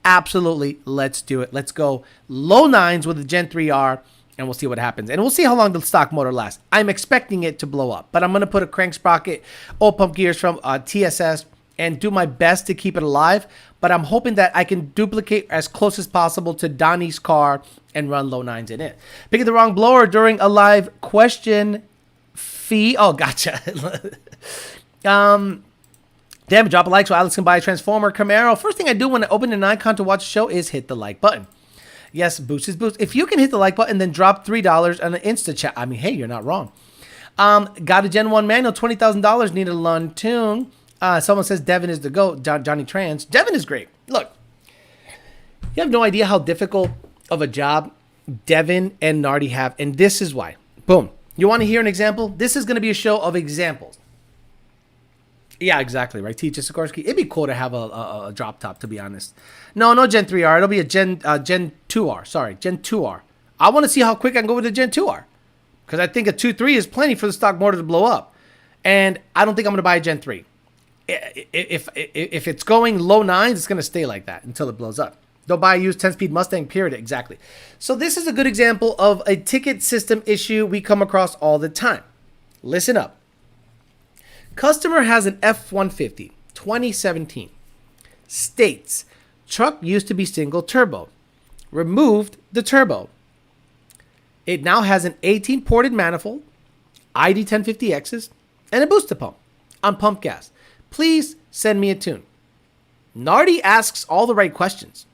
absolutely, let's do it. Let's go low 9s with the Gen 3R. And we'll see what happens. And we'll see how long the stock motor lasts. I'm expecting it to blow up. But I'm going to put a crank sprocket, oil pump gears from TSS, and do my best to keep it alive. But I'm hoping that I can duplicate as close as possible to Donnie's car and run low 9s in it. Picking the wrong blower during a live question fee. Oh, gotcha. Damn, drop a like so Alex can buy a Transformer Camaro. First thing I do when I open an icon to watch a show is hit the like button. Yes, boost is boost. If you can hit the like button, then drop $3 on an Insta chat. I mean, hey, you're not wrong. Got a Gen 1 manual, $20,000. Need a Lund tune. Someone says Devin is the GOAT. Johnny Trans. Devin is great. Look, you have no idea how difficult of a job Devin and Nardi have. And this is why. Boom. You want to hear an example? This is going to be a show of examples. Yeah, exactly, right? Teach Sikorsky. It'd be cool to have a drop top, to be honest. No Gen 3R. It'll be a Gen 2R. Sorry, Gen 2R. I want to see how quick I can go with the Gen 2R. Because I think a 2.3 is plenty for the stock motor to blow up. And I don't think I'm going to buy a Gen 3. If it's going low 9s, it's going to stay like that until it blows up. Don't buy a used 10-speed Mustang, period. Exactly. So this is a good example of a ticket system issue we come across all the time. Listen up. Customer has an F-150, 2017. States, truck used to be single turbo. Removed the turbo. It now has an 18 ported manifold, ID 1050Xs, and a booster pump on pump gas. Please send me a tune. Nardi asks all the right questions.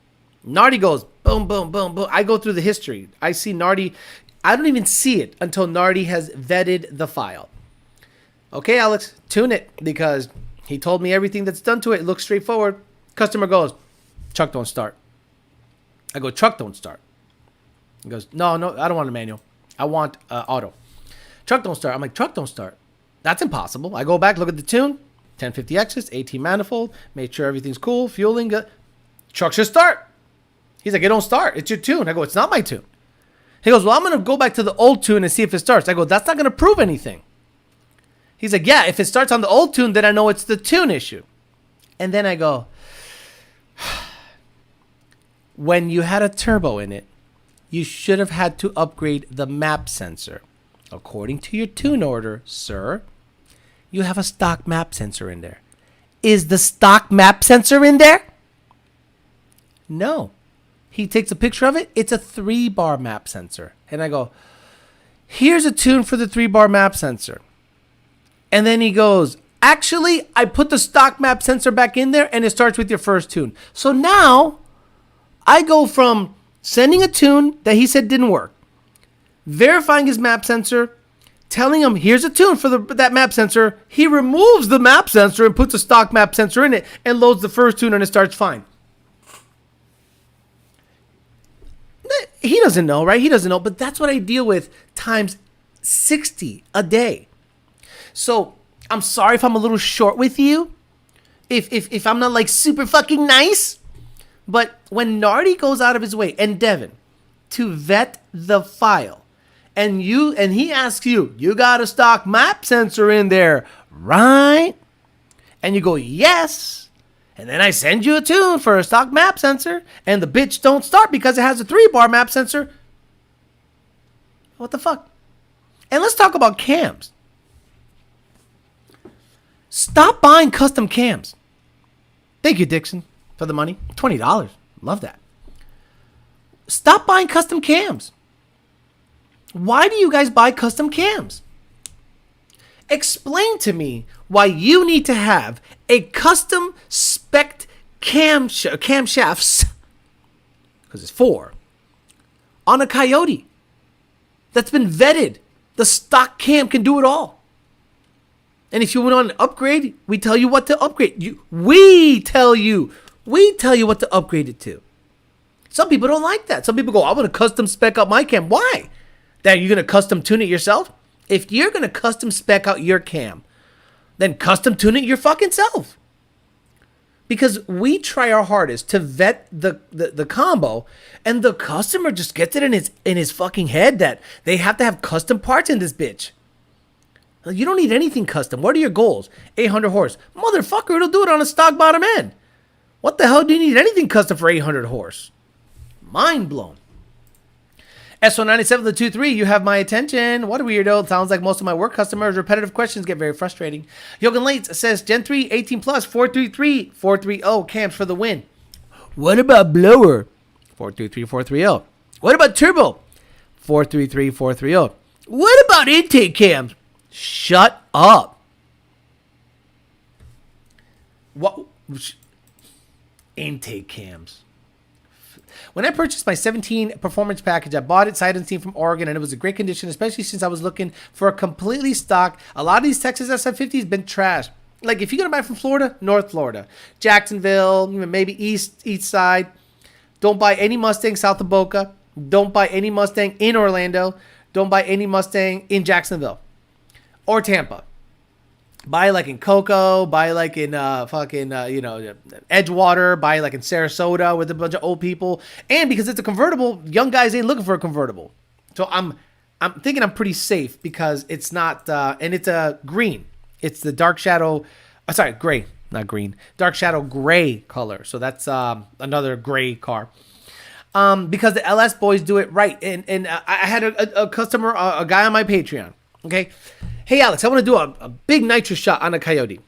Nardi goes boom, boom, boom, boom. I go through the history. I see Nardi. I don't even see it until Nardi has vetted the file. Okay, Alex, tune it because he told me everything that's done to it. It looks straightforward. Customer goes, truck don't start. I go, truck don't start. He goes, no, I don't want a manual. I want auto. Truck don't start. I'm like, truck don't start. That's impossible. I go back, look at the tune. 1050Xs, 18 manifold. Make sure everything's cool. Fueling good. Truck should start. He's like, it don't start. It's your tune. I go, it's not my tune. He goes, well, I'm going to go back to the old tune and see if it starts. I go, that's not going to prove anything. He's like, yeah, if it starts on the old tune, then I know it's the tune issue. And then I go, when you had a turbo in it, you should have had to upgrade the map sensor. According to your tune order, sir, you have a stock map sensor in there. Is the stock map sensor in there? No. He takes a picture of it. It's a 3-bar map sensor. And I go, here's a tune for the 3-bar map sensor. And then he goes, actually, I put the stock map sensor back in there and it starts with your first tune. So now I go from sending a tune that he said didn't work, verifying his map sensor, telling him, here's a tune for that map sensor. He removes the map sensor and puts a stock map sensor in it and loads the first tune and it starts fine. He doesn't know, right? He doesn't know, but that's what I deal with times 60 a day. So I'm sorry if I'm a little short with you, if I'm not like super fucking nice, but when Nardi goes out of his way, and Devin, to vet the file, and he asks you, you got a stock map sensor in there, right? And you go, yes. And then I send you a tune for a stock map sensor, and the bitch don't start because it has a 3-bar map sensor. What the fuck? And let's talk about cams. Stop buying custom cams. Thank you, Dixon, for the money. $20. Love that. Stop buying custom cams. Why do you guys buy custom cams? Explain to me why you need to have a custom spec camshafts, because it's 4, on a Coyote that's been vetted. The stock cam can do it all. And if you want to upgrade, we tell you what to upgrade. We tell you what to upgrade it to. Some people don't like that. Some people go, I want to custom spec out my cam. Why? That you're going to custom tune it yourself? If you're going to custom spec out your cam, then custom tune it your fucking self. Because we try our hardest to vet the combo, and the customer just gets it in his fucking head that they have to have custom parts in this bitch. You don't need anything custom. What are your goals? 800 horse. Motherfucker, it'll do it on a stock bottom end. What the hell do you need anything custom for 800 horse? Mind blown. SO97 the 23, you have my attention. What a weirdo. It sounds like most of my work customers. Repetitive questions get very frustrating. Yogan Lates says Gen 3 18 plus 433 430 cams for the win. What about blower? 433 430. What about turbo? 433 430. What about intake cams? Shut up. What? Intake cams. When I purchased my 17 performance package, I bought it sight unseen from Oregon, and it was a great condition, especially since I was looking for a completely stock. A lot of these Texas SF50s been trashed. Like, if you're going to buy from Florida, North Florida, Jacksonville, maybe east side. Don't buy any Mustang south of Boca. Don't buy any Mustang in Orlando. Don't buy any Mustang in Jacksonville or Tampa. Buy like in Cocoa, buy like in Edgewater, buy like in Sarasota with a bunch of old people. And because it's a convertible, young guys ain't looking for a convertible. So I'm thinking I'm pretty safe because it's not and it's a green. It's the dark shadow, gray, not green. Dark shadow gray color. So that's another gray car. Because the LS boys do it right. And I had a customer, a guy on my Patreon. Okay. Hey, Alex, I want to do a big nitro shot on a Coyote.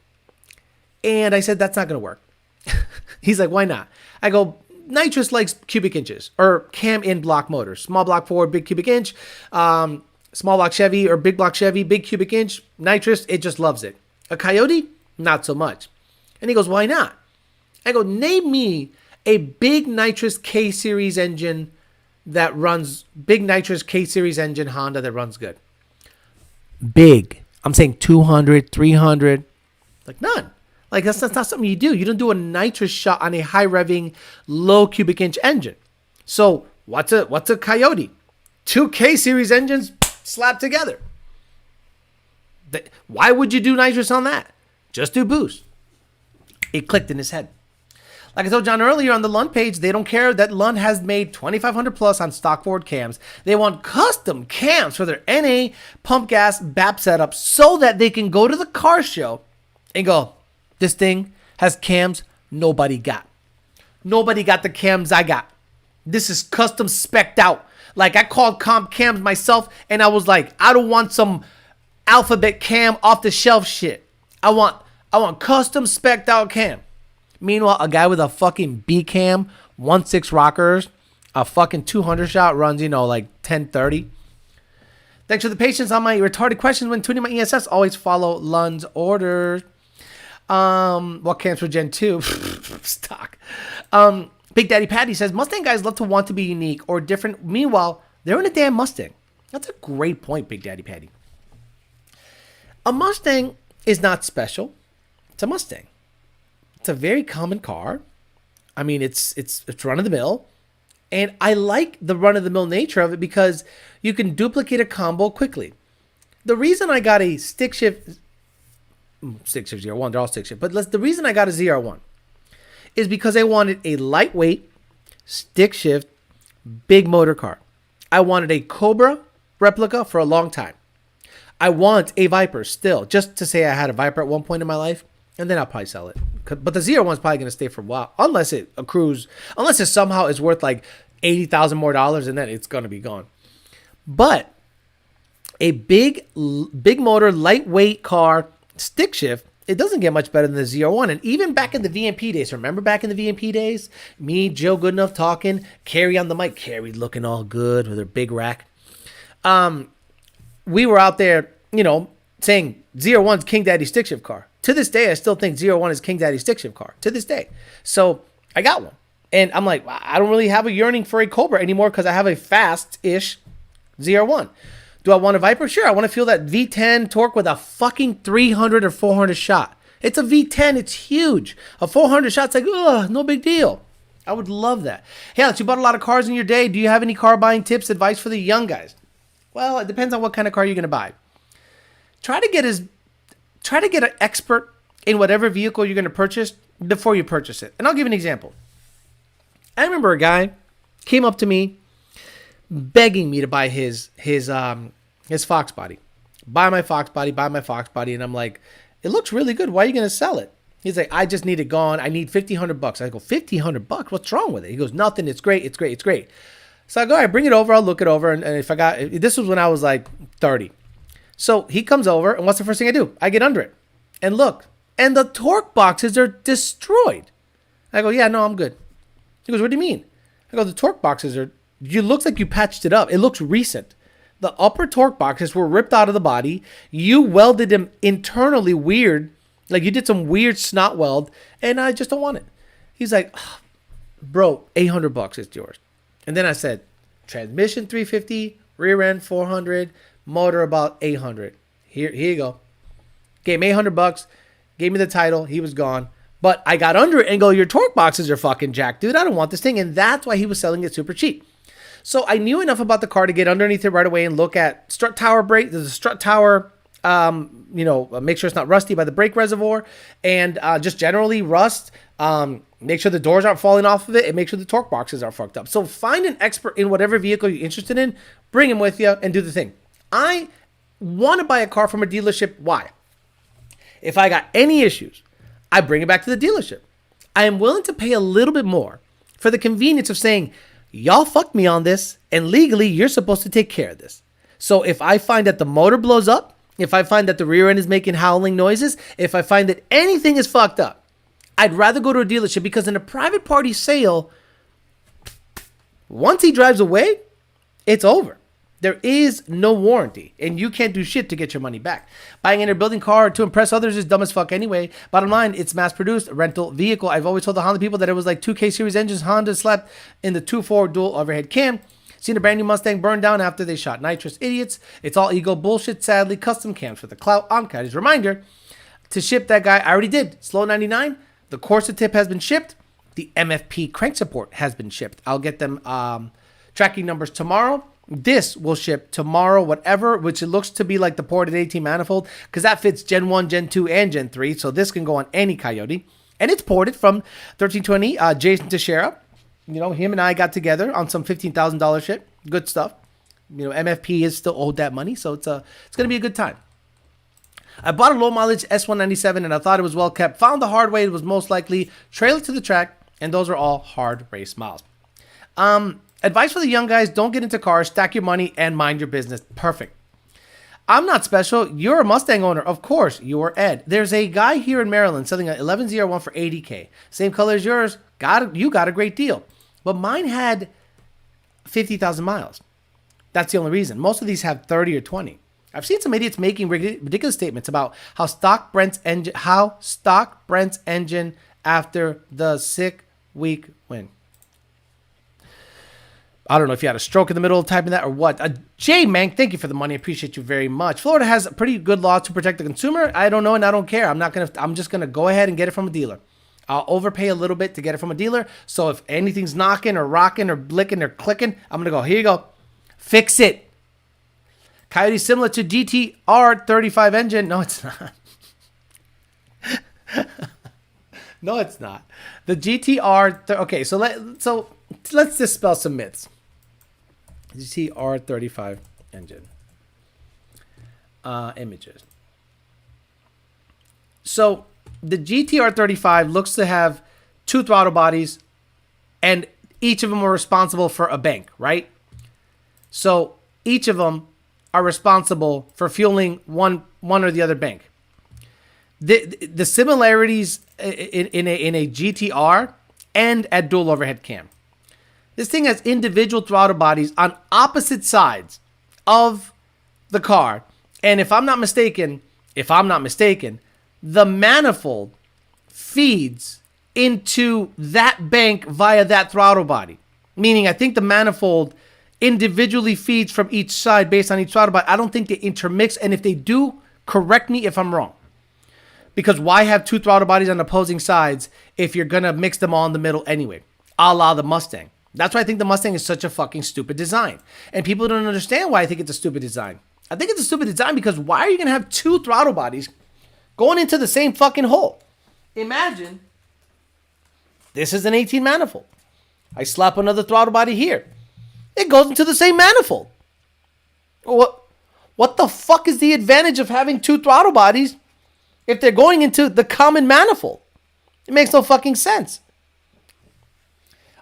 And I said, that's not going to work. He's like, why not? I go, nitrous likes cubic inches or cam in block motors. Small block Ford, big cubic inch. Small block Chevy or big block Chevy, big cubic inch. Nitrous, it just loves it. A Coyote, not so much. And he goes, why not? I go, name me a big nitrous K-Series engine that runs, big nitrous K-Series engine Honda that runs good. Big. I'm saying 200, 300. Like none. Like that's not something you do. You don't do a nitrous shot on a high revving, low cubic inch engine. So what's a Coyote? 2 K-Series engines slapped together. Why would you do nitrous on that? Just do boost. It clicked in his head. Like I told John earlier on the Lund page, they don't care that Lund has made 2,500 plus on stock Ford cams. They want custom cams for their NA pump gas BAP setup so that they can go to the car show and go, this thing has cams nobody got. Nobody got the cams I got. This is custom spec'd out. Like I called comp cams myself and I was like, I don't want some alphabet cam off the shelf shit. I want custom spec'd out cam. Meanwhile, a guy with a fucking B cam, 1.6 rockers, a fucking 200 shot runs, like 1030. Thanks for the patience on my retarded questions when tuning my ESS. Always follow Lund's orders. What cams for Gen 2? Stock. Big Daddy Patty says, Mustang guys love to want to be unique or different. Meanwhile, they're in a damn Mustang. That's a great point, Big Daddy Patty. A Mustang is not special. It's a Mustang. It's a very common car. I mean, it's run-of-the-mill. And I like the run-of-the-mill nature of it because you can duplicate a combo quickly. The reason I got a stick shift ZR1, they're all stick shift, but the reason I got a ZR1 is because I wanted a lightweight, stick shift, big motor car. I wanted a Cobra replica for a long time. I want a Viper still, just to say I had a Viper at one point in my life, and then I'll probably sell it. But the ZR1 is probably going to stay for a while, unless it accrues, unless it somehow is worth like $80,000 more, and then it's going to be gone. But a big motor, lightweight car, stick shift, it doesn't get much better than the ZR1. And even back in the VMP days, remember back in the VMP days? Me, Joe Goodenough talking, Carrie on the mic, Carrie looking all good with her big rack. We were out there, saying ZR1's King Daddy stick shift car. To this day, I still think ZR1 is King Daddy stick shift car. To this day. So I got one. And I'm like, I don't really have a yearning for a Cobra anymore because I have a fast-ish ZR1. Do I want a Viper? Sure, I want to feel that V10 torque with a fucking 300 or 400 shot. It's a V10. It's huge. A 400 shot's like, ugh, no big deal. I would love that. Hey, Alex, you bought a lot of cars in your day. Do you have any car buying tips, advice for the young guys? Well, it depends on what kind of car you're going to buy. Try to get an expert in whatever vehicle you're going to purchase before you purchase it. And I'll give you an example. I remember a guy came up to me begging me to buy his Fox body. Buy my Fox body. And I'm like, it looks really good. Why are you going to sell it? He's like, I just need it gone. I need $1,500. I go, $1,500? What's wrong with it? He goes, nothing. It's great. So I go, all right, bring it over. I'll look it over. And this was when I was like 30. So he comes over, and what's the first thing I do? I get under it and look. And the torque boxes are destroyed. I go, yeah, no, I'm good. He goes, what do you mean? I go, the torque boxes looks like you patched it up. It looks recent. The upper torque boxes were ripped out of the body. You welded them internally weird. Like you did some weird snot weld, and I just don't want it. He's like, oh, bro, $800 is yours. And then I said, transmission $350, rear end $400, motor about $800. Here you go. Gave me $800, gave me the title. He was gone. But I got under it and go, your torque boxes are fucking jacked, dude. I don't want this thing. And that's why he was selling it super cheap. So I knew enough about the car to get underneath it right away and look at strut tower brake. There's a strut tower, make sure it's not rusty by the brake reservoir. And just generally rust. Make sure the doors aren't falling off of it and make sure the torque boxes are fucked up. So find an expert in whatever vehicle you're interested in. Bring him with you and do the thing. I want to buy a car from a dealership. Why? If I got any issues, I bring it back to the dealership. I am willing to pay a little bit more for the convenience of saying, y'all fucked me on this, and legally, you're supposed to take care of this. So if I find that the motor blows up, if I find that the rear end is making howling noises, if I find that anything is fucked up, I'd rather go to a dealership because in a private party sale, Once he drives away, it's over. There is no warranty, and you can't do shit to get your money back. Buying a building car to impress others is dumb as fuck anyway. Bottom line, it's mass-produced rental vehicle. I've always told the Honda people that it was like 2K series engines Honda slept in the 2.4 dual overhead cam. Seen a brand new Mustang burn down after they shot nitrous. Idiots. It's all ego bullshit, sadly. Custom cams for the clout. On Cody's reminder to ship that guy. I already did. Slow 99. The Corsa tip has been shipped. The MFP crank support has been shipped. I'll get them tracking numbers tomorrow. This will ship tomorrow, whatever, which it looks to be like the ported 18 manifold, because that fits Gen 1, Gen 2, and Gen 3. So this can go on any Coyote. And it's ported from 1320, Jason Teixeira. You know, him and I got together on some $15,000 shit. Good stuff. You know, MFP is still owed that money, so it's going to be a good time. I bought a low mileage S197 and I thought it was well kept. Found the hard way it was most likely. Trail it to the track, and those are all hard race miles. Advice for the young guys, don't get into cars, stack your money, and mind your business. Perfect. I'm not special. You're a Mustang owner. Of course, you're Ed. There's a guy here in Maryland selling an 1101 for $80K. Same color as yours. You got a great deal. But mine had 50,000 miles. That's the only reason. Most of these have 30 or 20. I've seen some idiots making ridiculous statements about how stock Brent's engine after the 6-week win. I don't know if you had a stroke in the middle of typing that or what. Jay Mank, thank you for the money. I appreciate you very much. Florida has a pretty good law to protect the consumer. I don't know and I don't care. I'm just gonna go ahead and get it from a dealer. I'll overpay a little bit to get it from a dealer. So if anything's knocking or rocking or blicking or clicking, I'm gonna go, here you go. Fix it. Coyote's similar to GTR 35 engine. No, it's not. No, it's not. The GTR. Okay, so let's dispel some myths. GTR 35 engine. Images. So the GTR 35 looks to have 2 throttle bodies, and each of them are responsible for a bank, right? So each of them are responsible for fueling one or the other bank. The similarities in a GTR and at dual overhead cam. This thing has individual throttle bodies on opposite sides of the car. And if I'm not mistaken, the manifold feeds into that bank via that throttle body. Meaning I think the manifold individually feeds from each side based on each throttle body. I don't think they intermix. And if they do, correct me if I'm wrong. Because why have 2 throttle bodies on opposing sides if you're going to mix them all in the middle anyway? A la the Mustang. That's why I think the Mustang is such a fucking stupid design. And people don't understand why I think it's a stupid design. I think it's a stupid design because why are you going to have 2 throttle bodies going into the same fucking hole? Imagine this is an 18 manifold. I slap another throttle body here. It goes into the same manifold. What the fuck is the advantage of having 2 throttle bodies if they're going into the common manifold? It makes no fucking sense.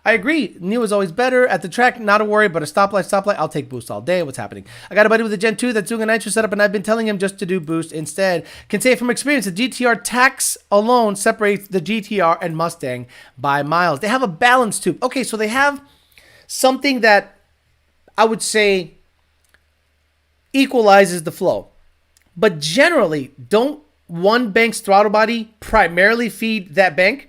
I agree. New is always better. At the track, not a worry, but a stoplight, I'll take boost all day. What's happening? I got a buddy with a Gen 2 that's doing a nitro setup, and I've been telling him just to do boost instead. Can say from experience, the GTR tax alone separates the GTR and Mustang by miles. They have a balance tube. Okay, so they have something that I would say equalizes the flow. But generally, don't one bank's throttle body primarily feed that bank?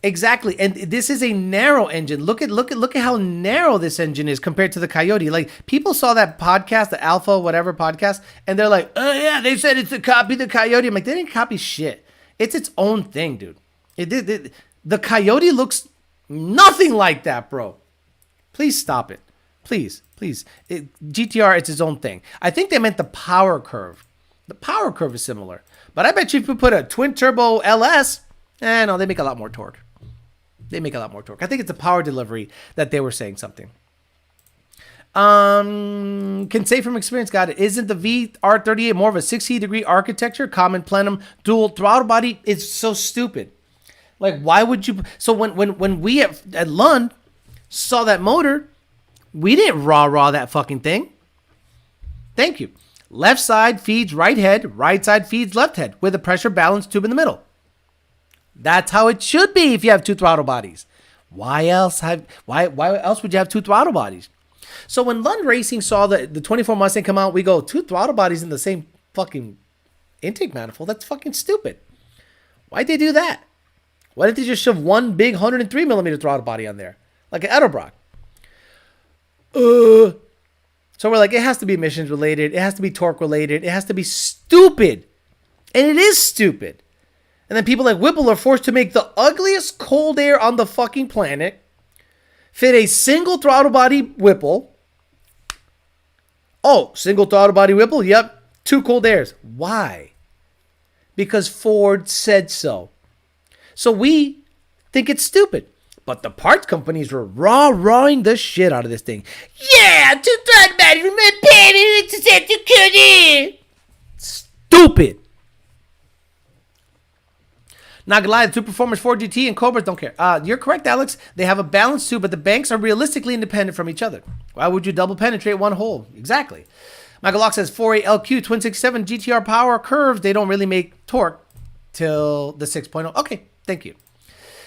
Exactly. And this is a narrow engine. Look at how narrow this engine is compared to the Coyote. Like, people saw that podcast, the Alpha whatever podcast, and they're like, oh yeah, they said it's a copy of the Coyote. I'm like, they didn't copy shit. It's its own thing, dude. The Coyote looks nothing like that, bro. Please stop it. Please. GTR, it's its own thing. I think they meant the power curve. The power curve is similar. But I bet you if you put a twin turbo LS, no, they make a lot more torque. I think it's the power delivery that they were saying something. Can say from experience, got it. Isn't the VR38 more of a 60-degree architecture? Common plenum dual throttle body is so stupid. Like, why would you? So when we at Lund saw that motor, we didn't raw that fucking thing. Thank you. Left side feeds right head, right side feeds left head with a pressure balance tube in the middle. That's how it should be if you have 2 throttle bodies. Why else would you have two throttle bodies? So when Lund Racing saw the 24 Mustang come out, we go, two throttle bodies in the same fucking intake manifold? That's fucking stupid. Why'd they do that? Why didn't they just shove one big 103 millimeter throttle body on there? Like an Edelbrock. So we're like, it has to be emissions related. It has to be torque related. It has to be stupid. And it is stupid. And then people like Whipple are forced to make the ugliest cold air on the fucking planet, fit a single throttle body Whipple. Oh, single throttle body Whipple? Yep. Two cold airs. Why? Because Ford said so. So we think it's stupid. But the parts companies were rawing the shit out of this thing. Yeah, two throttle bodies from my parents to set to cut in. Stupid. Not gonna lie, the two performers Ford GT and Cobras don't care. You're correct, Alex. They have a balance too, but the banks are realistically independent from each other. Why would you double penetrate one hole? Exactly. Michael Locke says 4.8 LQ, twin 6.7 GTR power curves. They don't really make torque till the 6.0. Okay, thank you.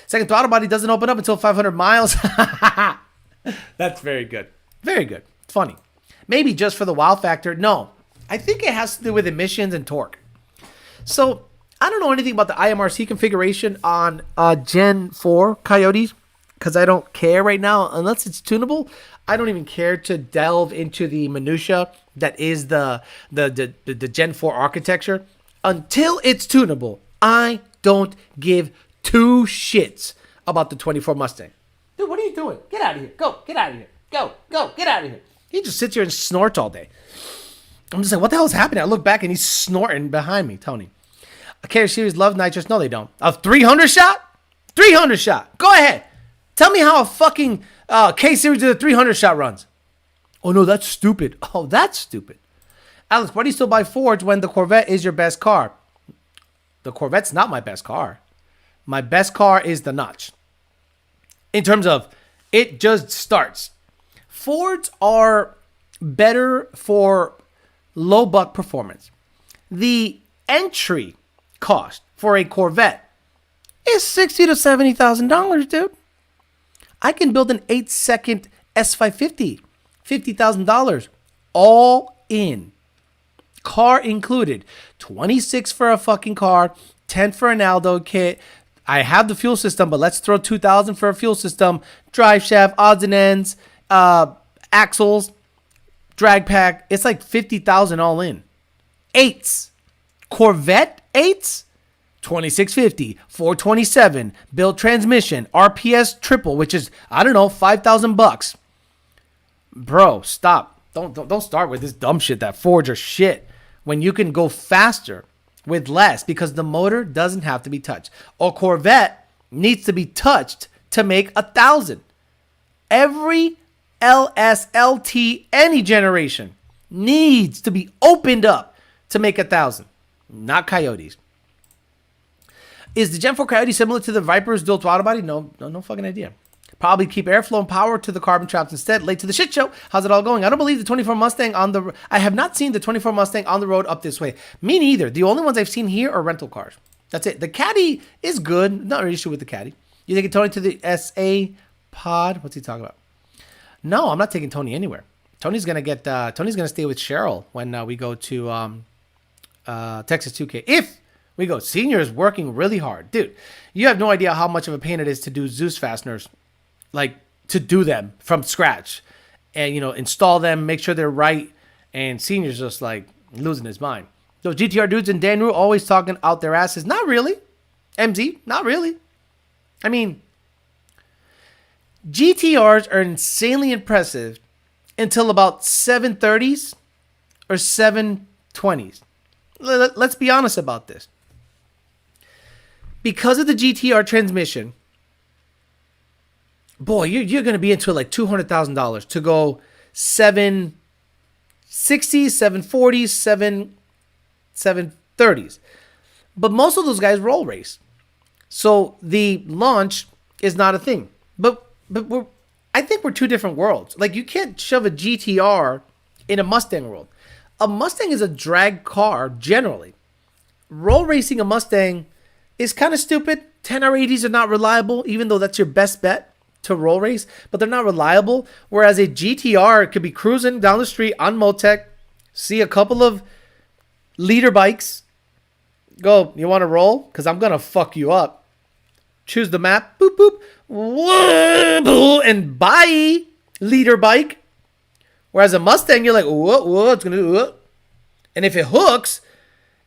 Second throttle body doesn't open up until 500 miles. That's very good. Very good. It's funny. Maybe just for the wow factor. No, I think it has to do with emissions and torque. So I don't know anything about the IMRC configuration on Gen 4 Coyotes because I don't care right now. Unless it's tunable, I don't even care to delve into the minutia that is the Gen 4 architecture. Until it's tunable, I don't give two shits about the 24 Mustang. Dude, what are you doing? Get out of here. Go. Get out of here. Go. Get out of here. He just sits here and snorts all day. I'm just like, what the hell is happening? I look back and he's snorting behind me, Tony. A Carrier Series love nitrous? No, they don't. A 300 shot? 300 shot. Go ahead. Tell me how a fucking K Series with a 300 shot runs. Oh, no, that's stupid. Oh, that's stupid. Alex, why do you still buy Fords when the Corvette is your best car? The Corvette's not my best car. My best car is the Notch. In terms of, it just starts. Fords are better for low buck performance. The entry cost for a Corvette is $60,000 to $70,000, dude. I can build an 8-second S550, $50,000, all in. Car included. 26 for a fucking car, 10 for an Aldo kit. I have the fuel system, but let's throw $2,000 for a fuel system, drive shaft, odds and ends, axles, drag pack. It's like $50,000 all in. 8s. Corvette 8s, 2650, 427, build transmission, RPS triple, which is, I don't know, $5,000. Bro, stop. Don't start with this dumb shit that Fords are shit when you can go faster with less because the motor doesn't have to be touched. A Corvette needs to be touched to make 1,000. Every LSLT any generation needs to be opened up to make 1,000. Not Coyotes. Is the Gen 4 Coyote similar to the Viper's dual throttle body? No fucking idea. Probably keep airflow and power to the carbon traps instead. Late to the shit show. How's it all going? I don't believe the 24 Mustang I have not seen the 24 Mustang on the road up this way. Me neither. The only ones I've seen here are rental cars. That's it. The Caddy is good. Not an issue with the Caddy. You taking Tony to the SA pod? What's he talking about? No, I'm not taking Tony anywhere. Tony's gonna stay with Cheryl when we go to Texas 2K. If we go, Senior is working really hard. Dude, you have no idea how much of a pain it is to do Zeus fasteners. Like, to do them from scratch. And, install them, make sure they're right. And Senior's just, like, losing his mind. Those GTR dudes and Dan Rue always talking out their asses. Not really. MZ, not really. I mean, GTRs are insanely impressive until about 730s or 720s. Let's be honest about this. Because of the GTR transmission, boy, you're going to be into like $200,000 to go 760s, 740s, 730s. But most of those guys roll race. So the launch is not a thing. But I think we're two different worlds. Like, you can't shove a GTR in a Mustang world. A Mustang is a drag car, generally. Roll racing a Mustang is kind of stupid. 10R80s are not reliable, even though that's your best bet. to roll race, but they're not reliable. Whereas a GTR could be cruising down the street on Motec, see a couple of leader bikes, go, you want to roll? Because I'm going to fuck you up. Choose the map, boop, boop, whoa, and bye, leader bike. Whereas a Mustang, you're like, whoa, it's going to do it. And if it hooks,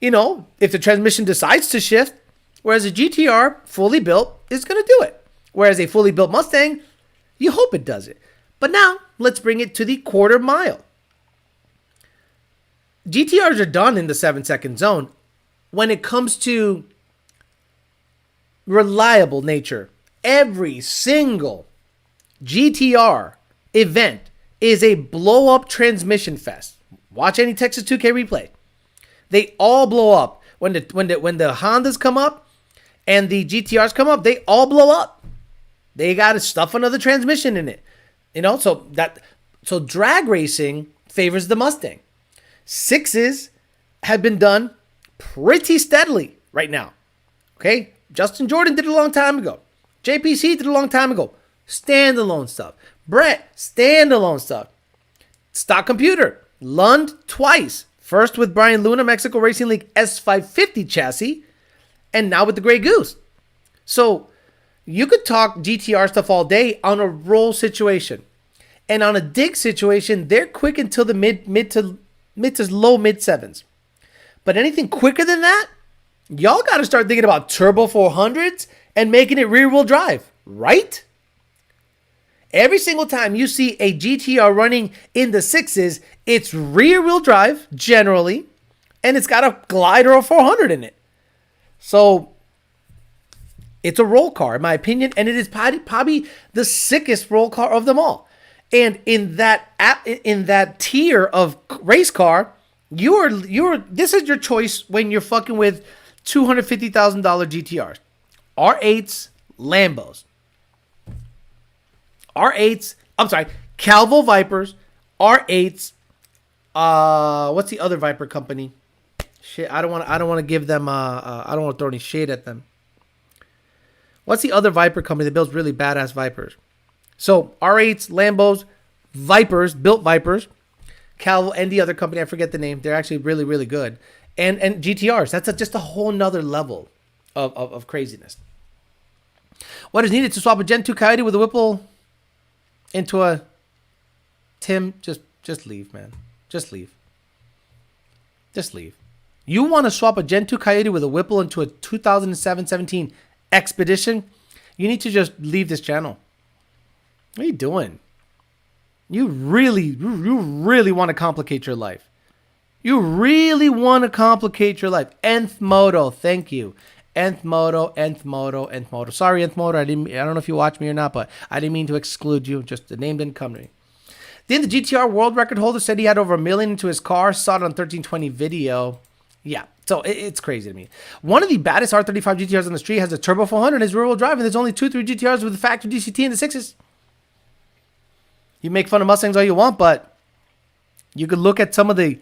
you know, if the transmission decides to shift, whereas a GTR, fully built, is going to do it. Whereas a fully built Mustang, you hope it does it. But now, let's bring it to the quarter mile. GTRs are done in the 7-second zone. When it comes to reliable nature, every single GTR event is a blow-up transmission fest. Watch any Texas 2K replay. They all blow up. When the Hondas come up and the GTRs come up, they all blow up. They got stuff another transmission in it. You know, so drag racing favors the Mustang. Sixes have been done pretty steadily right now. Okay? Justin Jordan did it a long time ago. JPC did it a long time ago. Standalone stuff. Brett, standalone stuff. Stock computer. Lund twice. First with Brian Luna, Mexico Racing League S550 chassis. And now with the Grey Goose. So you could talk GTR stuff all day on a roll situation. And on a dig situation, they're quick until the mid to low mid sevens. But anything quicker than that, y'all got to start thinking about turbo 400s and making it rear wheel drive, right? Every single time you see a GTR running in the sixes, it's rear wheel drive generally, and it's got a glider or 400 in it. So it's a roll car, in my opinion, and it is probably the sickest roll car of them all. And in that tier of race car, this is your choice when you're fucking with $250,000 GTRs. R8s, Lambos. Calvo Vipers, R8s. What's the other Viper company? Shit, I don't want to give them. I don't want to throw any shade at them. What's the other Viper company that builds really badass Vipers? So R8s, Lambos, Vipers, built Vipers, Calvo, and the other company, I forget the name. They're actually really, really good. And GTRs. That's just a whole nother level of craziness. What is needed to swap a Gen 2 Coyote with a Whipple into a Tim? Just leave, man. Just leave. You want to swap a Gen 2 Coyote with a Whipple into a 2007-17 Expedition? You need to just leave this channel. What are you doing? You really want to complicate your life. Nth Moto, thank you. Nth Moto. Sorry, Nth Moto. I don't know if you watch me or not, but I didn't mean to exclude you. Just the name didn't come to me. Then the GTR world record holder said he had over $1 million into his car. Saw it on 1320 video. Yeah, so it's crazy to me. One of the baddest R35 GTRs on the street has a turbo 400 and is rear-wheel drive, and there's only 2-3 GTRs with the factory DCT in the sixes. You make fun of Mustangs all you want, but you could look at some of the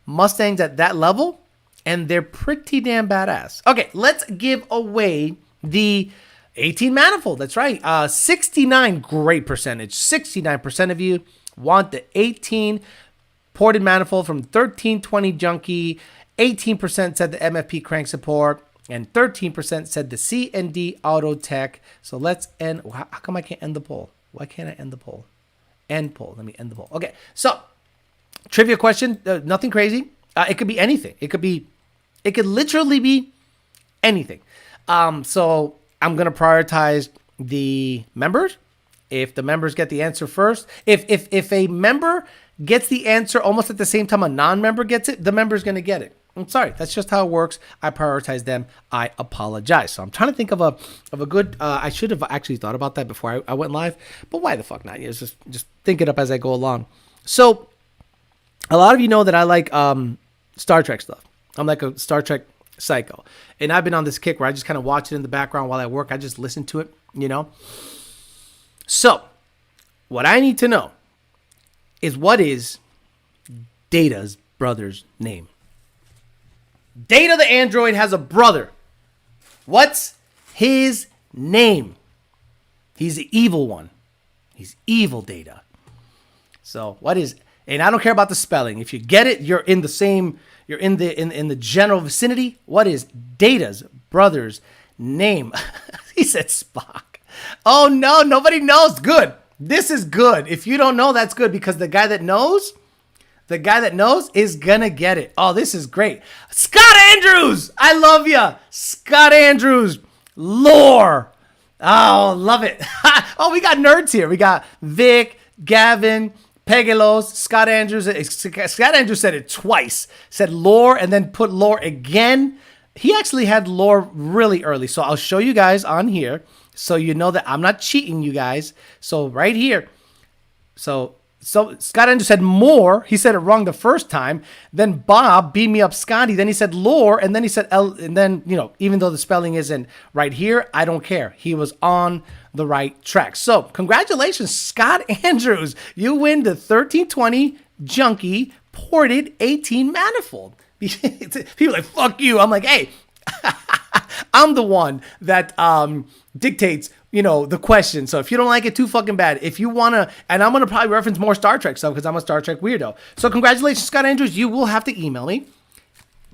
Mustangs at that level, and they're pretty damn badass. Okay, let's give away the 18 manifold. That's right. 69, great percentage. 69% of you want the 18 ported manifold from 1320 Junkie. 18% said the MFP crank support, and 13% said the C&D Auto Tech. So let's end. How come I can't end the poll? Why can't I end the poll? End poll. Let me end the poll. Okay, so trivia question. Nothing crazy. It could be anything. It could literally be anything. So I'm gonna prioritize the members. If the members get the answer first, if a member gets the answer almost at the same time a non-member gets it, the member's gonna get it. I'm sorry, that's just how it works. I prioritize them. I apologize. So I'm trying to think of a good. I should have actually thought about that before I went live, but why the fuck not? It's just think it up as I go along. So a lot of you know that I like Star Trek stuff. I'm like a Star Trek psycho, and I've been on this kick where I just kind of watch it in the background while I work. I just listen to it, you know. So what I need to know is what is Data's brother's name? Data the android has a brother. What's his name? He's the evil one. He's evil, Data. So what is, and I don't care about the spelling. If you get it, you're in the same, you're in the general vicinity. What is Data's brother's name? He said Spock. Oh no, nobody knows. Good. This is good. If you don't know, that's good, because the guy that knows is gonna get it. Oh, this is great. Scott Andrews, I love ya. Scott Andrews, lore. Oh, love it. Oh, we got nerds here. We got Vic, Gavin, Pegelos, Scott Andrews. Scott Andrews said it twice. Said lore and then put lore again. He actually had lore really early. So I'll show you guys on here so you know that I'm not cheating, you guys. So right here. So Scott Andrews said more. He said it wrong the first time. Then Bob beat me up Scotty. Then he said lore. And then he said L. And then, you know, even though the spelling isn't right here, I don't care. He was on the right track. So congratulations, Scott Andrews. You win the 1320 Junkie ported 18 manifold. People are like, fuck you. I'm like, hey, I'm the one that dictates, you know, the question. So if you don't like it too fucking bad, if you want to, and I'm going to probably reference more Star Trek stuff because I'm a Star Trek weirdo. So congratulations, Scott Andrews. You will have to email me,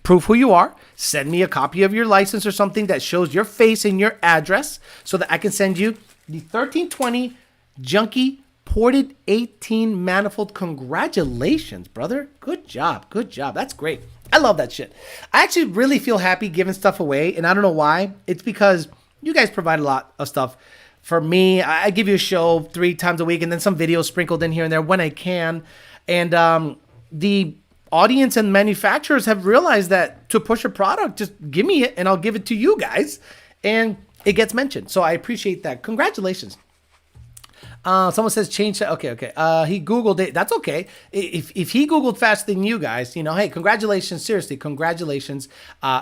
prove who you are, send me a copy of your license or something that shows your face and your address so that I can send you the 1320 Junkie ported 18 manifold. Congratulations, brother. Good job. Good job. That's great. I love that shit. I actually really feel happy giving stuff away, and I don't know why. It's because you guys provide a lot of stuff for me. I give you a show 3 times a week and then some videos sprinkled in here and there when I can. And the audience and manufacturers have realized that to push a product, just give me it and I'll give it to you guys. And it gets mentioned. So I appreciate that. Congratulations. Someone says change. Okay. He Googled it. That's okay. If he Googled faster than you guys, you know, hey, congratulations. Seriously, congratulations,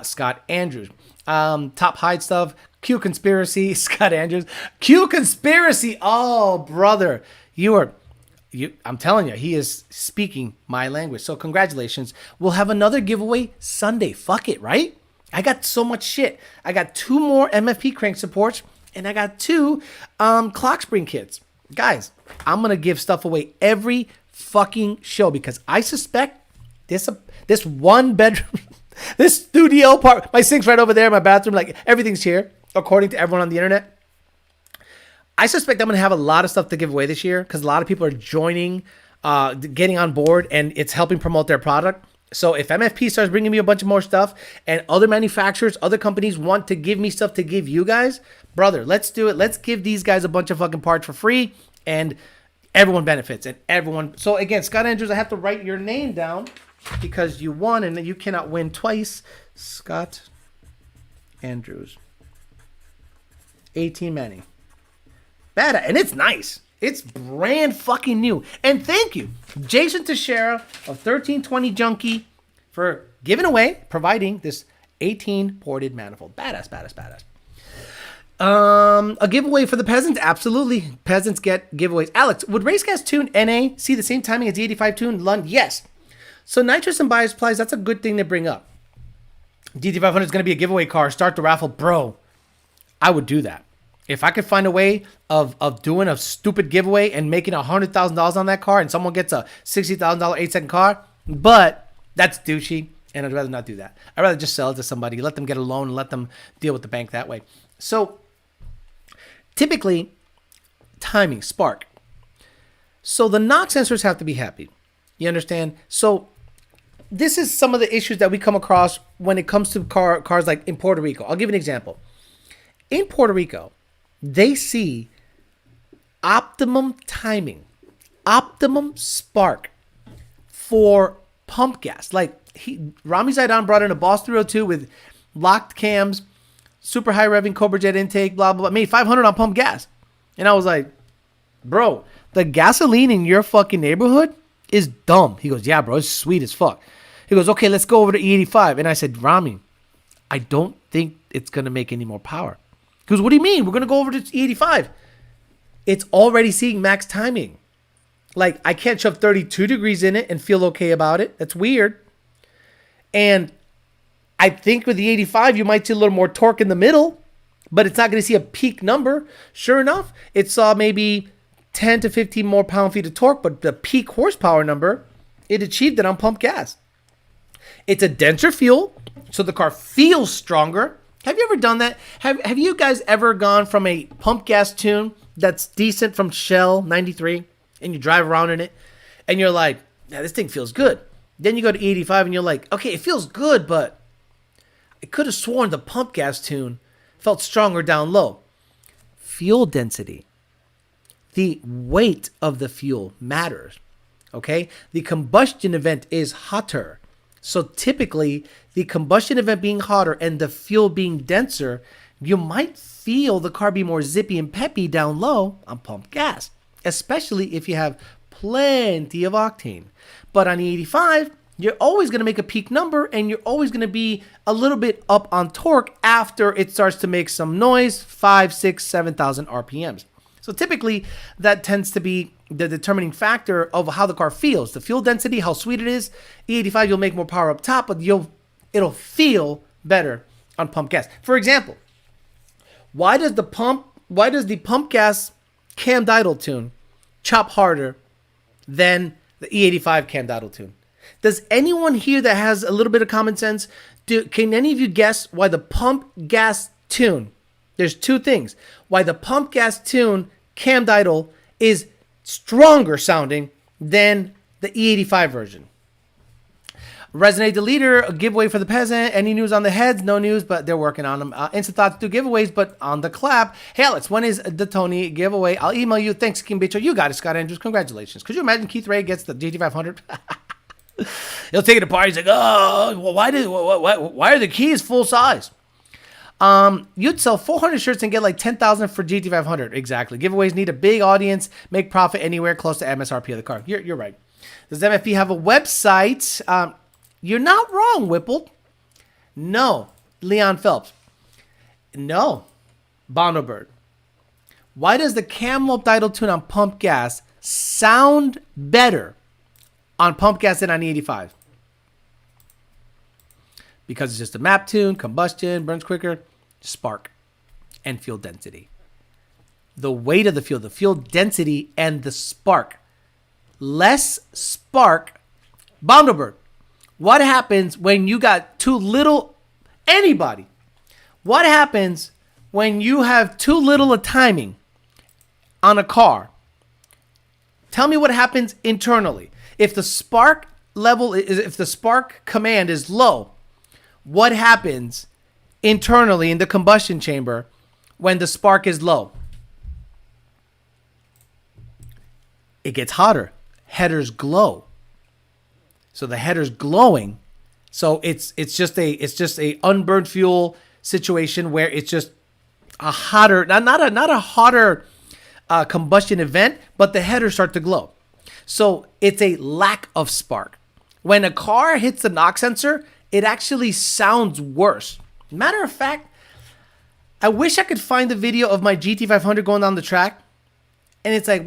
Scott Andrews. Top hide stuff. Q conspiracy. Scott Andrews. Q conspiracy. Oh, brother, I'm telling you, he is speaking my language. So congratulations. We'll have another giveaway Sunday. Fuck it, right? I got so much shit. I got 2 more MFP crank supports and I got 2 clock spring kits. Guys, I'm going to give stuff away every fucking show because I suspect this one bedroom, this studio part, my sink's right over there, my bathroom, like everything's here, according to everyone on the internet. I suspect I'm going to have a lot of stuff to give away this year because a lot of people are joining, getting on board, and it's helping promote their product. So if MFP starts bringing me a bunch of more stuff and other manufacturers, other companies want to give me stuff to give you guys, brother, let's do it. Let's give these guys a bunch of fucking parts for free and everyone benefits and everyone. So again, Scott Andrews, I have to write your name down because you won and you cannot win twice. Scott Andrews. 18 Manny. Bad. And it's nice. It's brand fucking new. And thank you, Jason Teixeira of 1320 Junkie, for giving away, providing this 18 ported manifold. Badass. A giveaway for the peasants? Absolutely. Peasants get giveaways. Alex, would Racecast Tune NA see the same timing as the 85 Tune Lund? Yes. So nitrous and bias supplies, that's a good thing to bring up. DT500 is going to be a giveaway car. Start the raffle. Bro, I would do that. If I could find a way of doing a stupid giveaway and making $100,000 on that car and someone gets a $60,000 8-second car, but that's douchey, and I'd rather not do that. I'd rather just sell it to somebody, let them get a loan, and let them deal with the bank that way. So typically, timing, spark. So the knock sensors have to be happy. You understand? So this is some of the issues that we come across when it comes to cars like in Puerto Rico. I'll give you an example. In Puerto Rico, they see optimum timing, optimum spark for pump gas. Like Rami Zaidan brought in a Boss 302 with locked cams, super high revving Cobra Jet intake, blah, blah, blah, made 500 on pump gas. And I was like, bro, the gasoline in your fucking neighborhood is dumb. He goes, yeah, bro, it's sweet as fuck. He goes, okay, let's go over to E85. And I said, Rami, I don't think it's going to make any more power. He goes, what do you mean? We're going to go over to E85. It's already seeing max timing. Like, I can't shove 32 degrees in it and feel okay about it. That's weird. And I think with the 85, you might see a little more torque in the middle, but it's not going to see a peak number. Sure enough, it saw maybe 10 to 15 more pound-feet of torque, but the peak horsepower number, it achieved it on pump gas. It's a denser fuel, so the car feels stronger. Have you ever done that? Have you guys ever gone from a pump gas tune that's decent from Shell 93 and you drive around in it and you're like, yeah, this thing feels good. Then you go to E85 and you're like, okay, it feels good, but I could have sworn the pump gas tune felt stronger down low. Fuel density. The weight of the fuel matters, okay? The combustion event is hotter. So typically, the combustion event being hotter and the fuel being denser, you might feel the car be more zippy and peppy down low on pump gas, especially if you have plenty of octane. But on E85, you're always going to make a peak number and you're always going to be a little bit up on torque after it starts to make some noise, 5, 6, 7,000 RPMs. So typically, that tends to be the determining factor of how the car feels. The fuel density, how sweet it is. E85, you'll make more power up top, but it'll feel better on pump gas. For example, why does the pump gas cammed idle tune chop harder than the E85 cammed idle tune? Does anyone here that has a little bit of common sense, can any of you guess why the pump gas tune, there's two things, why the pump gas tune cammed idle is stronger sounding than the E85 version? Resonate the leader, a giveaway for the peasant. Any news on the heads? No news, but they're working on them. Instathots do giveaways, but on the clap. Hey, Alex, when is the Tony giveaway? I'll email you. Thanks, Kim Bicho. You got it, Scott Andrews. Congratulations. Could you imagine Keith Ray gets the GT500? He'll take it apart. He's like, oh, well, why are the keys full size? You'd sell 400 shirts and get like 10,000 for GT500. Exactly. Giveaways need a big audience, make profit anywhere close to MSRP of the car. You're right. Does MFP have a website? You're not wrong, Whipple. No. Leon Phelps. No. Bono Bird. Why does the Camlope idle tune on pump gas sound better on pump gas than on E85? Because it's just a map tune, combustion, burns quicker, spark, and fuel density. The weight of the fuel density, and the spark. Less spark. Bondelberg, what happens when you got too little? Anybody. What happens when you have too little of timing on a car? Tell me what happens internally. If the spark level, if the spark command is low, what happens internally in the combustion chamber when the spark is low? It gets hotter. Headers glow. So the header's glowing. So it's just a unburned fuel situation where it's just a hotter, not a hotter combustion event, but the headers start to glow. So it's a lack of spark. When a car hits the knock sensor, it actually sounds worse. Matter of fact, I wish I could find the video of my GT500 going down the track, and it's like,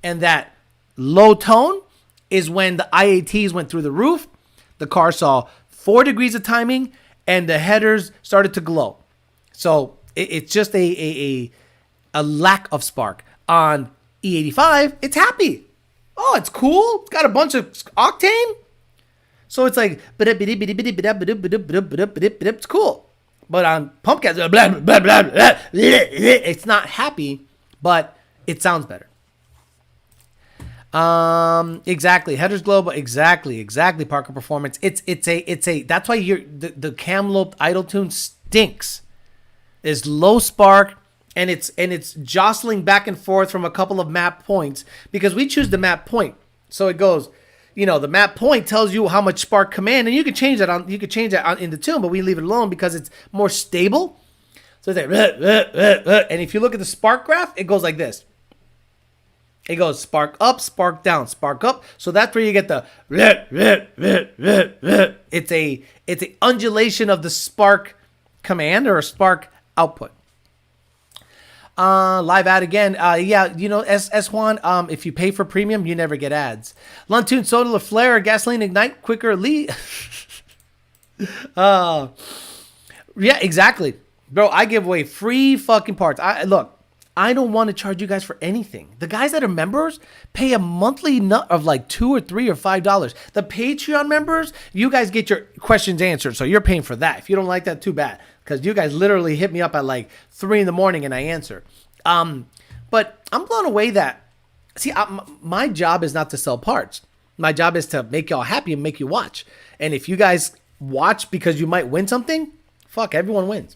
and that low tone is when the IATs went through the roof. The car saw 4 degrees of timing, and the headers started to glow. So it's just a lack of spark. On E85, it's happy. Oh, it's cool. It's got a bunch of octane. So it's like, it's cool. But on pump gas, it's not happy, but it sounds better. Exactly. Headers glow, but exactly. Parker Performance. It's a. That's why the Camlope idle tune stinks. There's low spark, and it's jostling back and forth from a couple of map points because we choose the map point. So it goes, the map point tells you how much spark command, and you can change that on in the tune, but we leave it alone because it's more stable. So it's like, and if you look at the spark graph, it goes like this. It goes spark up, spark down, spark up. So that's where you get the. It's a undulation of the spark command or a spark output. Live ad again. S Juan, if you pay for premium, you never get ads. Luntune, soda, flare, gasoline, ignite, quicker, yeah, exactly. Bro, I give away free fucking parts. Look, I don't want to charge you guys for anything. The guys that are members pay a monthly nut of like $2 or $3 or $5. The Patreon members, you guys get your questions answered, so you're paying for that. If you don't like that, too bad, because you guys literally hit me up at like 3 in the morning and I answer. But I'm blown away that, see, my job is not to sell parts. My job is to make y'all happy and make you watch. And if you guys watch because you might win something, fuck, everyone wins.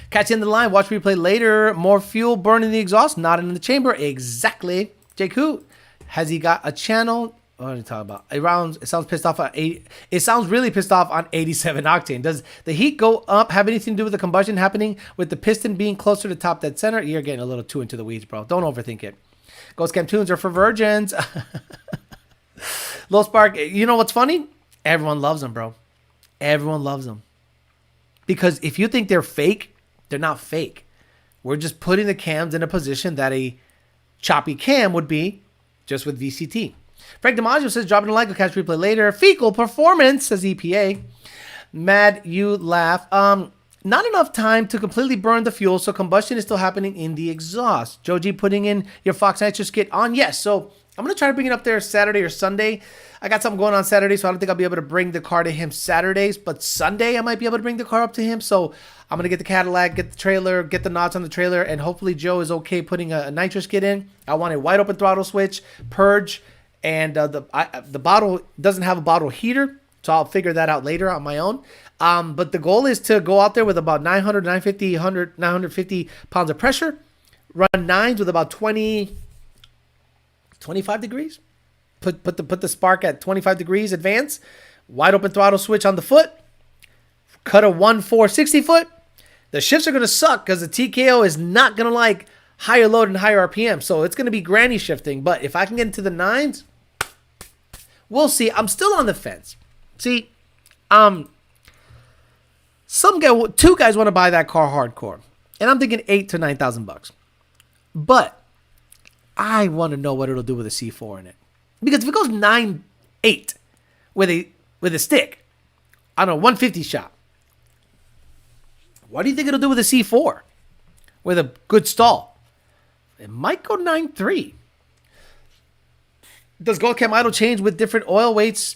Catch you in the line. Watch replay later. More fuel burning the exhaust, not in the chamber. Exactly. Jake who? Has he got a channel? What are you talking about? It sounds pissed off on 80. It sounds really pissed off on 87 octane. Does the heat go up have anything to do with the combustion happening with the piston being closer to top dead center? You're getting a little too into the weeds, bro. Don't overthink it. Ghost Cam tunes are for virgins. Low Spark. You know what's funny? Everyone loves them, bro. Everyone loves them. Because if you think they're fake, they're not fake. We're just putting the cams in a position that a choppy cam would be just with VCT. Frank DiMaggio says, dropping a like, will catch replay later. Fecal performance, says EPA. Mad, you laugh. Not enough time to completely burn the fuel, so combustion is still happening in the exhaust. Joji putting in your Fox Nitrous kit on. Yes, so I'm going to try to bring it up there Saturday or Sunday. I got something going on Saturday, so I don't think I'll be able to bring the car to him Saturdays. But Sunday, I might be able to bring the car up to him. So I'm going to get the Cadillac, get the trailer, get the knots on the trailer, and hopefully Joe is okay putting a nitrous kit in. I want a wide open throttle switch, purge, and the bottle doesn't have a bottle heater, so I'll figure that out later on my own. But the goal is to go out there with about 950 pounds of pressure, run nines with about 25 degrees. Put the spark at 25 degrees advance, wide open throttle switch on the foot, cut a 1.460 foot. The shifts are going to suck because the TKO is not going to like higher load and higher RPM. So it's going to be granny shifting. But if I can get into the nines, we'll see. I'm still on the fence. See, two guys want to buy that car hardcore. And I'm thinking $8,000 to $9,000. But I want to know what it'll do with a C4 in it. Because if it goes 9.8 with a stick on a 150 shop, what do you think it'll do with a C4 with a good stall? It might go 9.3. Does Gold Cam idle change with different oil weights?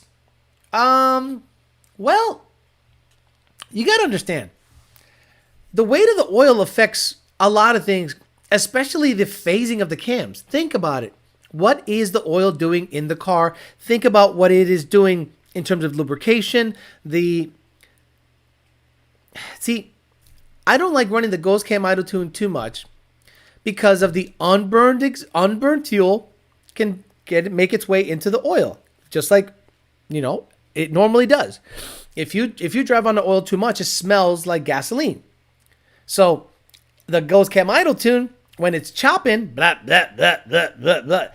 Well, you got to understand. The weight of the oil affects a lot of things, especially the phasing of the cams. Think about it. What is the oil doing in the car? Think about what it is doing in terms of lubrication. See, I don't like running the Ghost Cam idle tune too much because of the unburned fuel can make its way into the oil, just like it normally does. If you drive on the oil too much, it smells like gasoline. So the Ghost Cam idle tune, when it's chopping, blah, blah, blah, blah, blah, blah,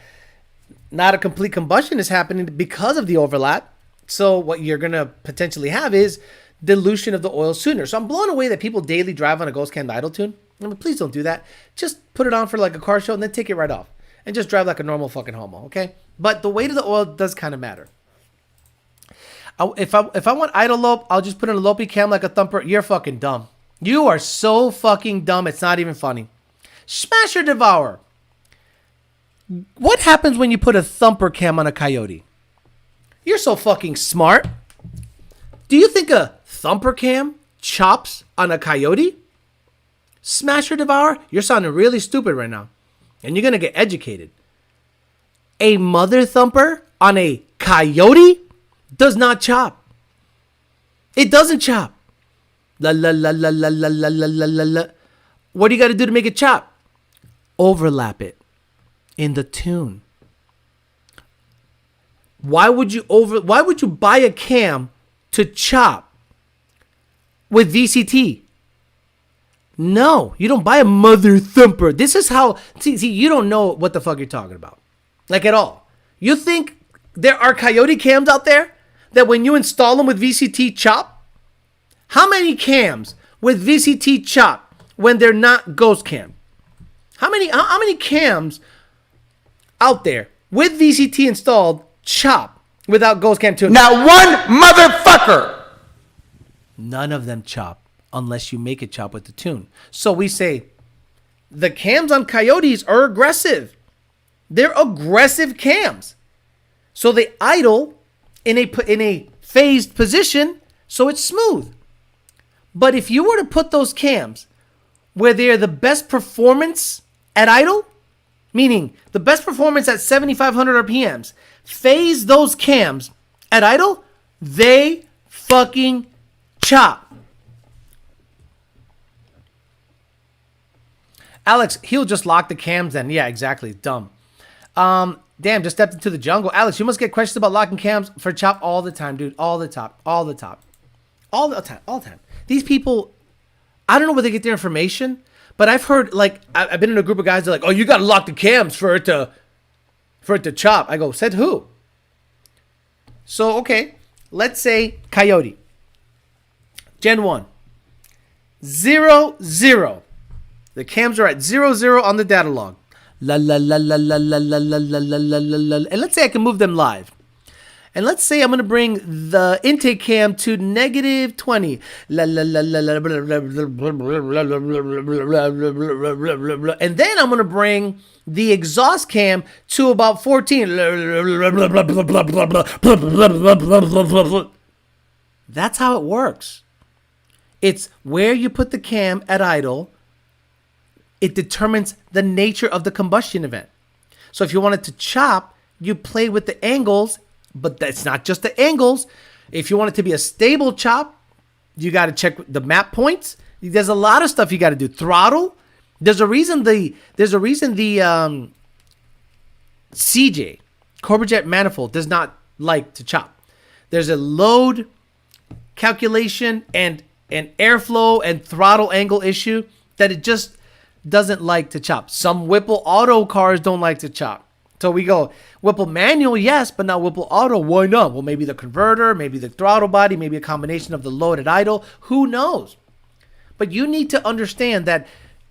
not a complete combustion is happening because of the overlap. So what you're going to potentially have is dilution of the oil sooner. So I'm blown away that people daily drive on a Ghost Cam idle tune. I mean, please don't do that. Just put it on for like a car show and then take it right off. And just drive like a normal fucking homo, okay? But the weight of the oil does kind of matter. If I want idle lope, I'll just put in a lopey cam like a thumper. You're fucking dumb. You are so fucking dumb. It's not even funny. Smash or devour. What happens when you put a thumper cam on a Coyote? You're so fucking smart. Do you think a thumper cam chops on a Coyote? Smash or devour? You're sounding really stupid right now. And you're going to get educated. A mother thumper on a Coyote does not chop. It doesn't chop. La la la la la la la la la la. What do you got to do to make it chop? Overlap it in the tune. Why would you buy a cam to chop with VCT? No, you don't buy a mother thumper. This is how see you don't know what the fuck you're talking about. Like at all. You think there are Coyote cams out there that when you install them with VCT chop? How many cams with VCT chop when they're not Ghost Cam? How many cams out there with VCT installed chop without Ghost Cam tuning?
Not one motherfucker.
None of them chop unless you make it chop with the tune. So we say the cams on Coyotes are aggressive. They're aggressive cams. So they idle in a phased position, so it's smooth. But if you were to put those cams where they're the best performance at idle, meaning the best performance at 7,500 RPMs, phase those cams at idle, they fucking chop. Alex, he'll just lock the cams then. Yeah, exactly. Dumb. Damn, just stepped into the jungle. Alex, you must get questions about locking cams for chop all the time, dude. All the time. These people, I don't know where they get their information, but I've heard, like, I've been in a group of guys that are like, oh, you got to lock the cams for it to chop. I go, said who? So, okay, let's say Coyote. Gen 1. 0, 0. The cams are at 0, 0 on the data log. La la la la la la la la la la la la la. And let's say I can move them live. And let's say I'm going to bring the intake cam to -20. La la la la la. And then I'm going to bring the exhaust cam to about 14. That's how it works. It's where you put the cam at idle. It determines the nature of the combustion event. So if you want it to chop, you play with the angles, but that's not just the angles. If you want it to be a stable chop, you got to check the map points. There's a lot of stuff you got to do. Throttle. There's a reason the CJ Corberjet manifold does not like to chop. There's a load calculation and an airflow and throttle angle issue that it just doesn't like to chop. Some Whipple Auto cars don't like to chop. So we go, Whipple manual, yes, but not Whipple Auto. Why not? Well, maybe the converter, maybe the throttle body, maybe a combination of the load at idle. Who knows? But you need to understand that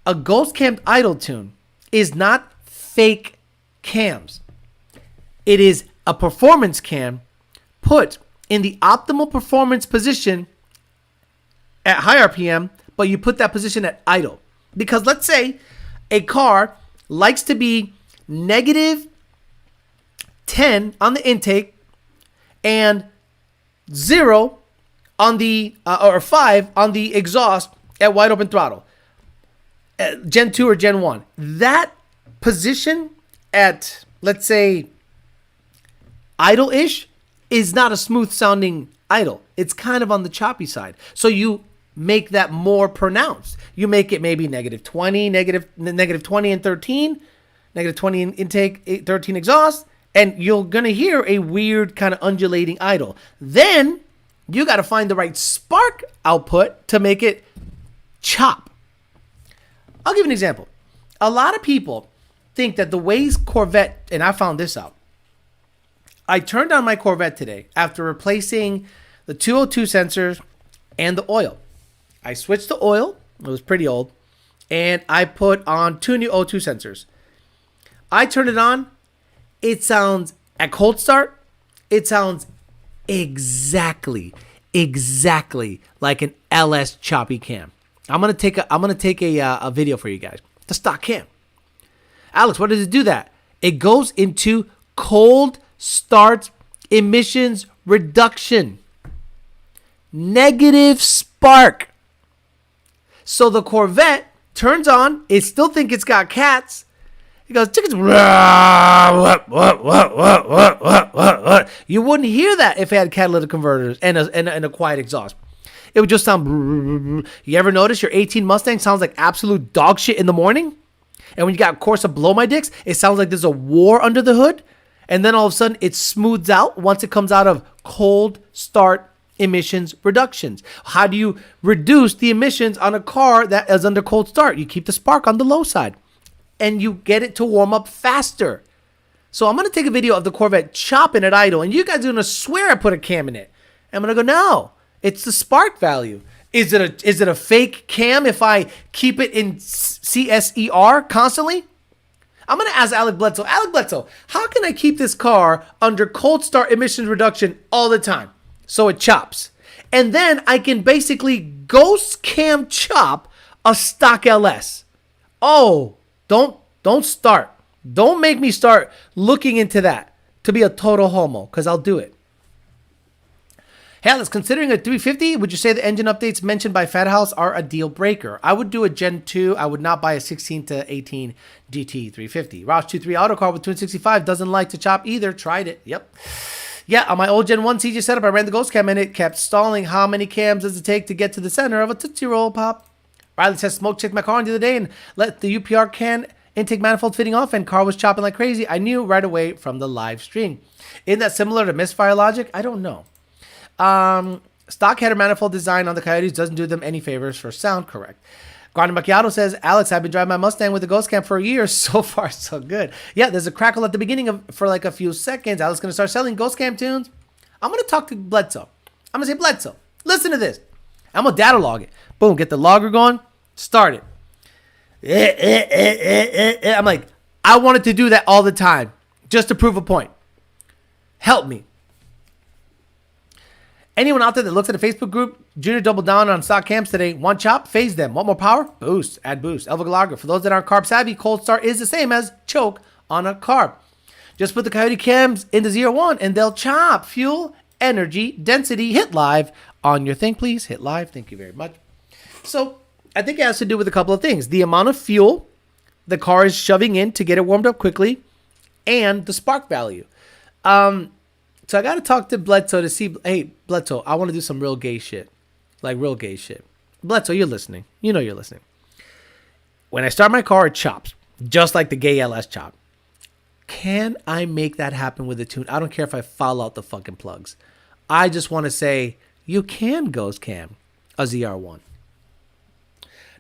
a ghost cam idle tune is not fake cams. It is a performance cam put in the optimal performance position at high RPM, but you put that position at idle. Because let's say a car likes to be -10 on the intake and 0 on the, or 5 on the exhaust at wide open throttle. Gen 2 or Gen 1. That position at, let's say, idle-ish is not a smooth sounding idle. It's kind of on the choppy side. So you make that more pronounced. You make it maybe -20, negative 20 and 13, -20 in intake, 13 exhaust, and you're going to hear a weird kind of undulating idle. Then you got to find the right spark output to make it chop. I'll give you an example. A lot of people think that the Waze Corvette, and I found this out. I turned on my Corvette today after replacing the 202 sensors and the oil. I switched the oil. It was pretty old. And I put on 2 new O2 sensors. I turned it on. It sounds, at cold start, it sounds exactly like an LS choppy cam. I'm gonna take a video for you guys. The stock cam. Alex, what does it do that? It goes into cold start emissions reduction. Negative spark. So the Corvette turns on. It still think it's got cats. It goes, you wouldn't hear that if it had catalytic converters and a quiet exhaust. It would just sound. You ever notice your 18 Mustang sounds like absolute dog shit in the morning? And when you got Corsa blow my dicks, it sounds like there's a war under the hood. And then all of a sudden it smooths out once it comes out of cold start emissions reductions. How do you reduce the emissions on a car that is under cold start? You keep the spark on the low side and you get it to warm up faster. So I'm going to take a video of the Corvette chopping at idle, and you guys are going to swear I put a cam in it. I'm going to go, no, it's the spark value. Is it a fake cam if I keep it in CSER constantly? I'm going to ask Alec Bledsoe. Alec Bledsoe, how can I keep this car under cold start emissions reduction all the time so it chops? And then I can basically ghost cam chop a stock LS. Oh, don't start. Don't make me start looking into that to be a total homo, because I'll do it. Hey, Alex, considering a 350, would you say the engine updates mentioned by Fat House are a deal breaker? I would do a Gen 2. I would not buy a 16 to 18 GT 350. Roush 23 Autocar with Twin 65 doesn't like to chop either. Tried it. Yep. Yeah, on my old Gen 1 CG setup, I ran the ghost cam and it kept stalling. How many cams does it take to get to the center of a Tootsie Roll Pop? Riley says, smoke checked my car the other day and let the UPR can intake manifold fitting off and car was chopping like crazy. I knew right away from the live stream. Isn't that similar to misfire logic? I don't know. Stock header manifold design on the Coyotes doesn't do them any favors for sound, correct. Grande Macchiato says, Alex, I've been driving my Mustang with the ghost cam for a year. So far, so good. Yeah, there's a crackle at the beginning for like a few seconds. Alex going to start selling ghost cam tunes. I'm going to talk to Bledsoe. I'm going to say, Bledsoe, listen to this. I'm going to data log it. Boom, get the logger going. Start it. I'm like, I wanted to do that all the time just to prove a point. Help me. Anyone out there that looks at a Facebook group, Junior doubled down on stock cams today. Want chop? Phase them. Want more power? Boost. Add boost. Elva Galaga. For those that aren't carb savvy, cold start is the same as choke on a carb. Just put the Coyote cams into 0-1 and they'll chop. Fuel, energy, density. Hit live on your thing, please. Hit live. Thank you very much. So I think it has to do with a couple of things. The amount of fuel the car is shoving in to get it warmed up quickly and the spark value. So I got to talk to Bledsoe to see, hey, Bledsoe, I want to do some real gay shit. Like real gay shit. Bledsoe, you're listening. You know you're listening. When I start my car, it chops. Just like the gay LS chop. Can I make that happen with the tune? I don't care if I foul out the fucking plugs. I just want to say, you can ghost cam a ZR1.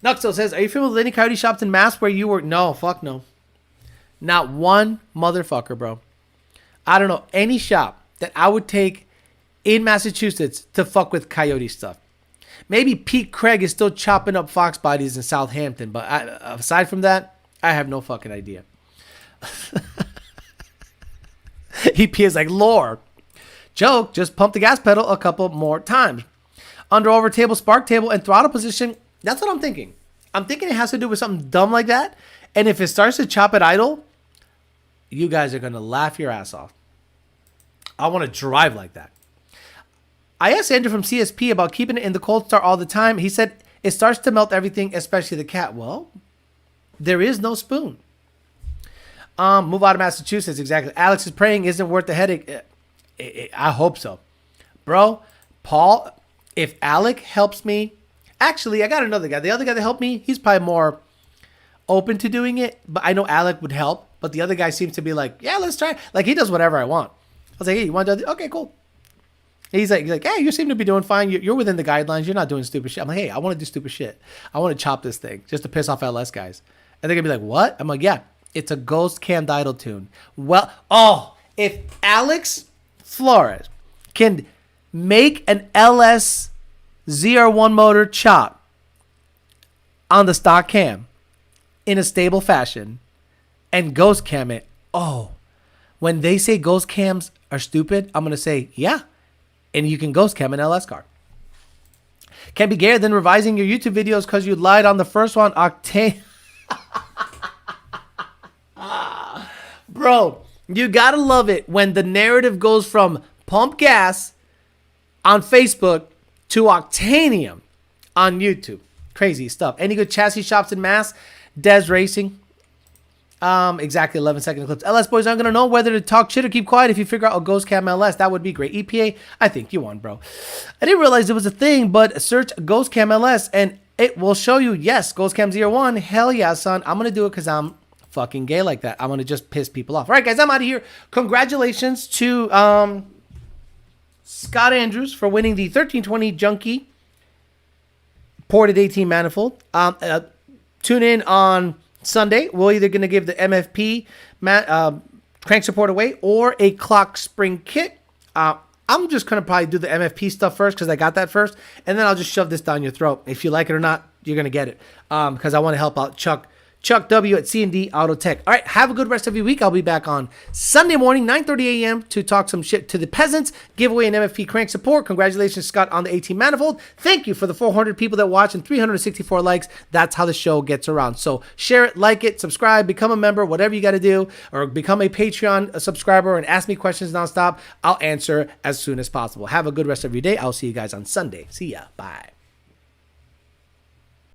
Nuxo says, are you familiar with any Coyote shops in Mass where you work? No, fuck no. Not one motherfucker, bro. I don't know any shop that I would take in Massachusetts to fuck with Coyote stuff. Maybe Pete Craig is still chopping up Fox bodies in Southampton, but aside from that, I have no fucking idea. EP is like, lore. Joke, just pump the gas pedal a couple more times. Under over table, spark table, and throttle position, that's what I'm thinking. I'm thinking it has to do with something dumb like that. And if it starts to chop at idle, you guys are going to laugh your ass off. I want to drive like that. I asked Andrew from CSP about keeping it in the cold start all the time. He said it starts to melt everything, especially the cat. Well, there is no spoon. Move out of Massachusetts, exactly. Alex is praying isn't worth the headache. I hope so. Bro, Paul, if Alec helps me. Actually, I got another guy. The other guy that helped me, he's probably more open to doing it. But I know Alec would help. But the other guy seems to be like, yeah, let's try. Like, he does whatever I want. I was like, hey, you want to do it? Okay, cool. He's like, hey, you seem to be doing fine. You're within the guidelines. You're not doing stupid shit. I'm like, hey, I want to do stupid shit. I want to chop this thing just to piss off LS guys. And they're going to be like, what? I'm like, yeah, it's a ghost cam idle tune. Well, if Alex Flores can make an LS ZR1 motor chop on the stock cam in a stable fashion and ghost cam it, when they say ghost cams are stupid, I'm going to say, yeah, and you can ghost cam an LS car. Can't be gayer than revising your YouTube videos because you lied on the first one, Octane. Bro, you got to love it when the narrative goes from pump gas on Facebook to Octanium on YouTube. Crazy stuff. Any good chassis shops in Mass? Des Racing. Exactly 11-second clips. LS boys aren't going to know whether to talk shit or keep quiet if you figure out a ghost cam LS. That would be great. EPA, I think you won, bro. I didn't realize it was a thing, but search ghost cam LS and it will show you, yes, ghost cam 01. Hell yeah, son. I'm going to do it because I'm fucking gay like that. I'm going to just piss people off. All right, guys, I'm out of here. Congratulations to Scott Andrews for winning the 1320 Junkie ported 18 manifold. Tune in on Sunday. We're either going to give the MFP crank support away or a clock spring kit. I'm just going to probably do the MFP stuff first because I got that first. And then I'll just shove this down your throat. If you like it or not, you're going to get it. Because I want to help out Chuck Chuck W at C&D Auto Tech. All right, have a good rest of your week. I'll be back on Sunday morning, 9:30 a.m. to talk some shit to the peasants, give away an MFP crank support. Congratulations, Scott, on the 18 manifold. Thank you for the 400 people that watch and 364 likes. That's how the show gets around. So share it, like it, subscribe, become a member, whatever you got to do, or become a Patreon subscriber and ask me questions nonstop. I'll answer as soon as possible. Have a good rest of your day. I'll see you guys on Sunday. See ya. Bye.